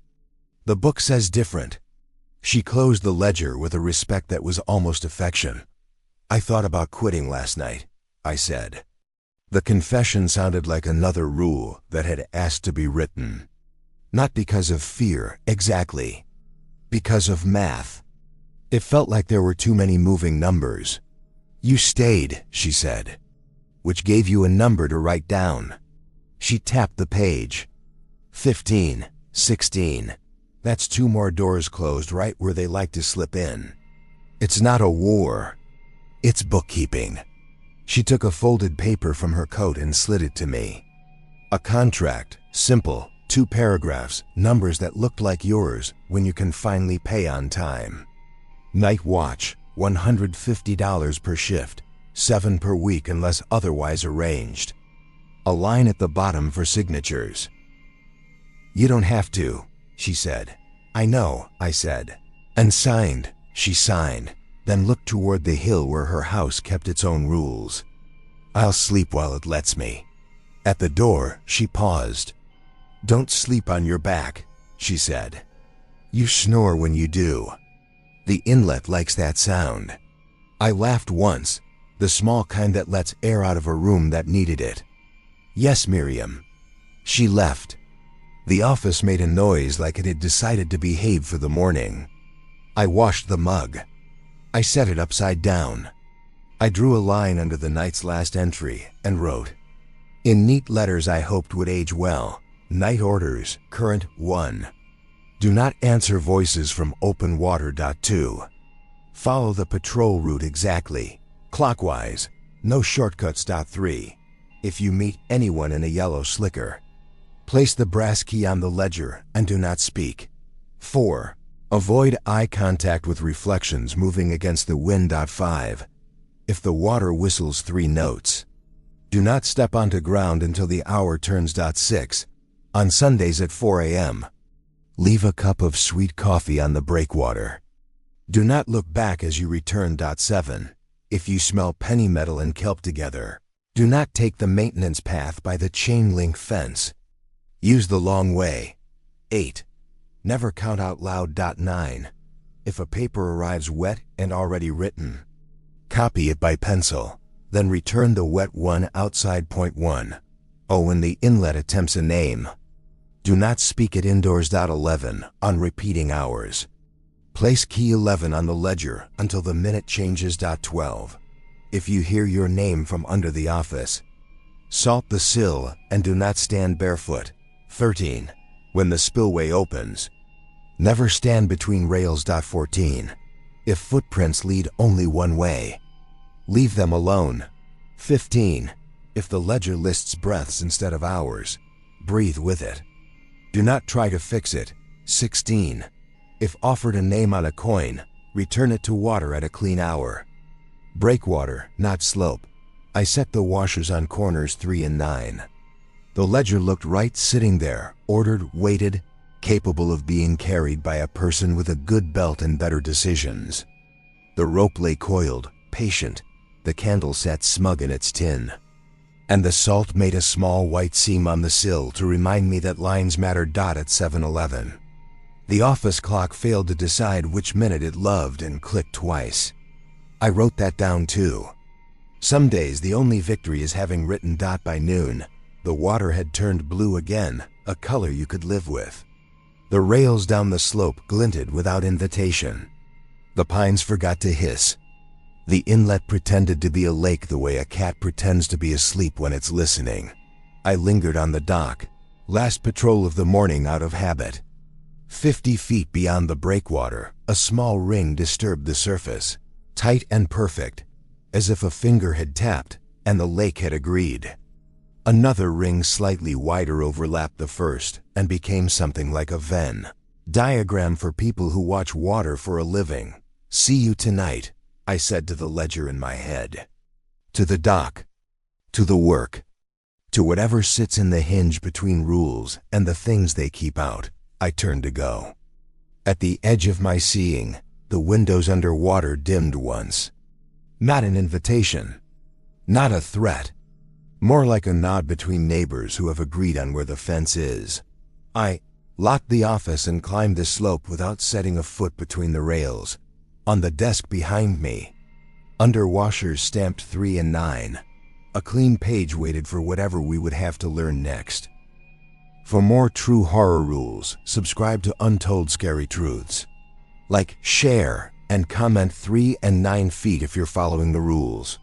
The book says different. She closed the ledger with a respect that was almost affection. I thought about quitting last night, I said. The confession sounded like another rule that had asked to be written. Not because of fear, exactly. Because of math. It felt like there were too many moving numbers. You stayed, she said. Which gave you a number to write down. She tapped the page. 15, 16. That's 2 more doors closed right where they like to slip in. It's not a war. It's bookkeeping. She took a folded paper from her coat and slid it to me. A contract, simple, 2 paragraphs, numbers that looked like yours when you can finally pay on time. Night watch, $150 per shift, 7 per week unless otherwise arranged. A line at the bottom for signatures. You don't have to, she said. I know, I said. And signed, she signed, then looked toward the hill where her house kept its own rules. I'll sleep while it lets me. At the door, she paused. Don't sleep on your back, she said. You snore when you do. The inlet likes that sound. I laughed once, the small kind that lets air out of a room that needed it. Yes, Miriam. She left. The office made a noise like it had decided to behave for the morning. I washed the mug. I set it upside down. I drew a line under the night's last entry and wrote, in neat letters I hoped would age well, night orders, current 1. Do not answer voices from open water. 2. Follow the patrol route exactly, clockwise, no shortcuts. 3. If you meet anyone in a yellow slicker, place the brass key on the ledger and do not speak. 4. Avoid eye contact with reflections moving against the wind. 5. If the water whistles 3 notes, do not step onto ground until the hour turns. 6. On Sundays at 4 a.m., leave a cup of sweet coffee on the breakwater. Do not look back as you return. 7. If you smell penny metal and kelp together, do not take the maintenance path by the chain link fence. Use the long way. 8. Never count out loud. 9. If a paper arrives wet and already written, copy it by pencil, then return the wet one outside. Point 1. Oh, when the inlet attempts a name, do not speak it indoors. 11. On repeating hours, place key 11 on the ledger until the minute changes. 12. If you hear your name from under the office, salt the sill and do not stand barefoot. 13. When the spillway opens, never stand between rails. 14. If footprints lead only one way, leave them alone. 15. If the ledger lists breaths instead of hours, breathe with it. Do not try to fix it. 16. If offered a name on a coin, return it to water at a clean hour. Breakwater, not slope. I set the washers on corners 3 and 9. The ledger looked right sitting there, ordered, weighted, capable of being carried by a person with a good belt and better decisions. The rope lay coiled, patient. The candle sat smug in its tin. And the salt made a small white seam on the sill to remind me that lines mattered. At 7:11. The office clock failed to decide which minute it loved and clicked twice. I wrote that down too. Some days the only victory is having written. By noon, the water had turned blue again, a color you could live with. The rails down the slope glinted without invitation. The pines forgot to hiss. The inlet pretended to be a lake the way a cat pretends to be asleep when it's listening. I lingered on the dock, last patrol of the morning out of habit. 50 feet beyond the breakwater, a small ring disturbed the surface, tight and perfect, as if a finger had tapped and the lake had agreed. Another ring slightly wider overlapped the first and became something like a Venn diagram for people who watch water for a living. "See you tonight," I said to the ledger in my head. To the dock. To the work. To whatever sits in the hinge between rules and the things they keep out, I turned to go. At the edge of my seeing, the windows underwater dimmed once. Not an invitation. Not a threat. More like a nod between neighbors who have agreed on where the fence is. I locked the office and climbed the slope without setting a foot between the rails. On the desk behind me, under washers stamped 3 and 9, a clean page waited for whatever we would have to learn next. For more true horror rules, subscribe to Untold Scary Truths. Like, share, and comment 3 and 9 feet if you're following the rules.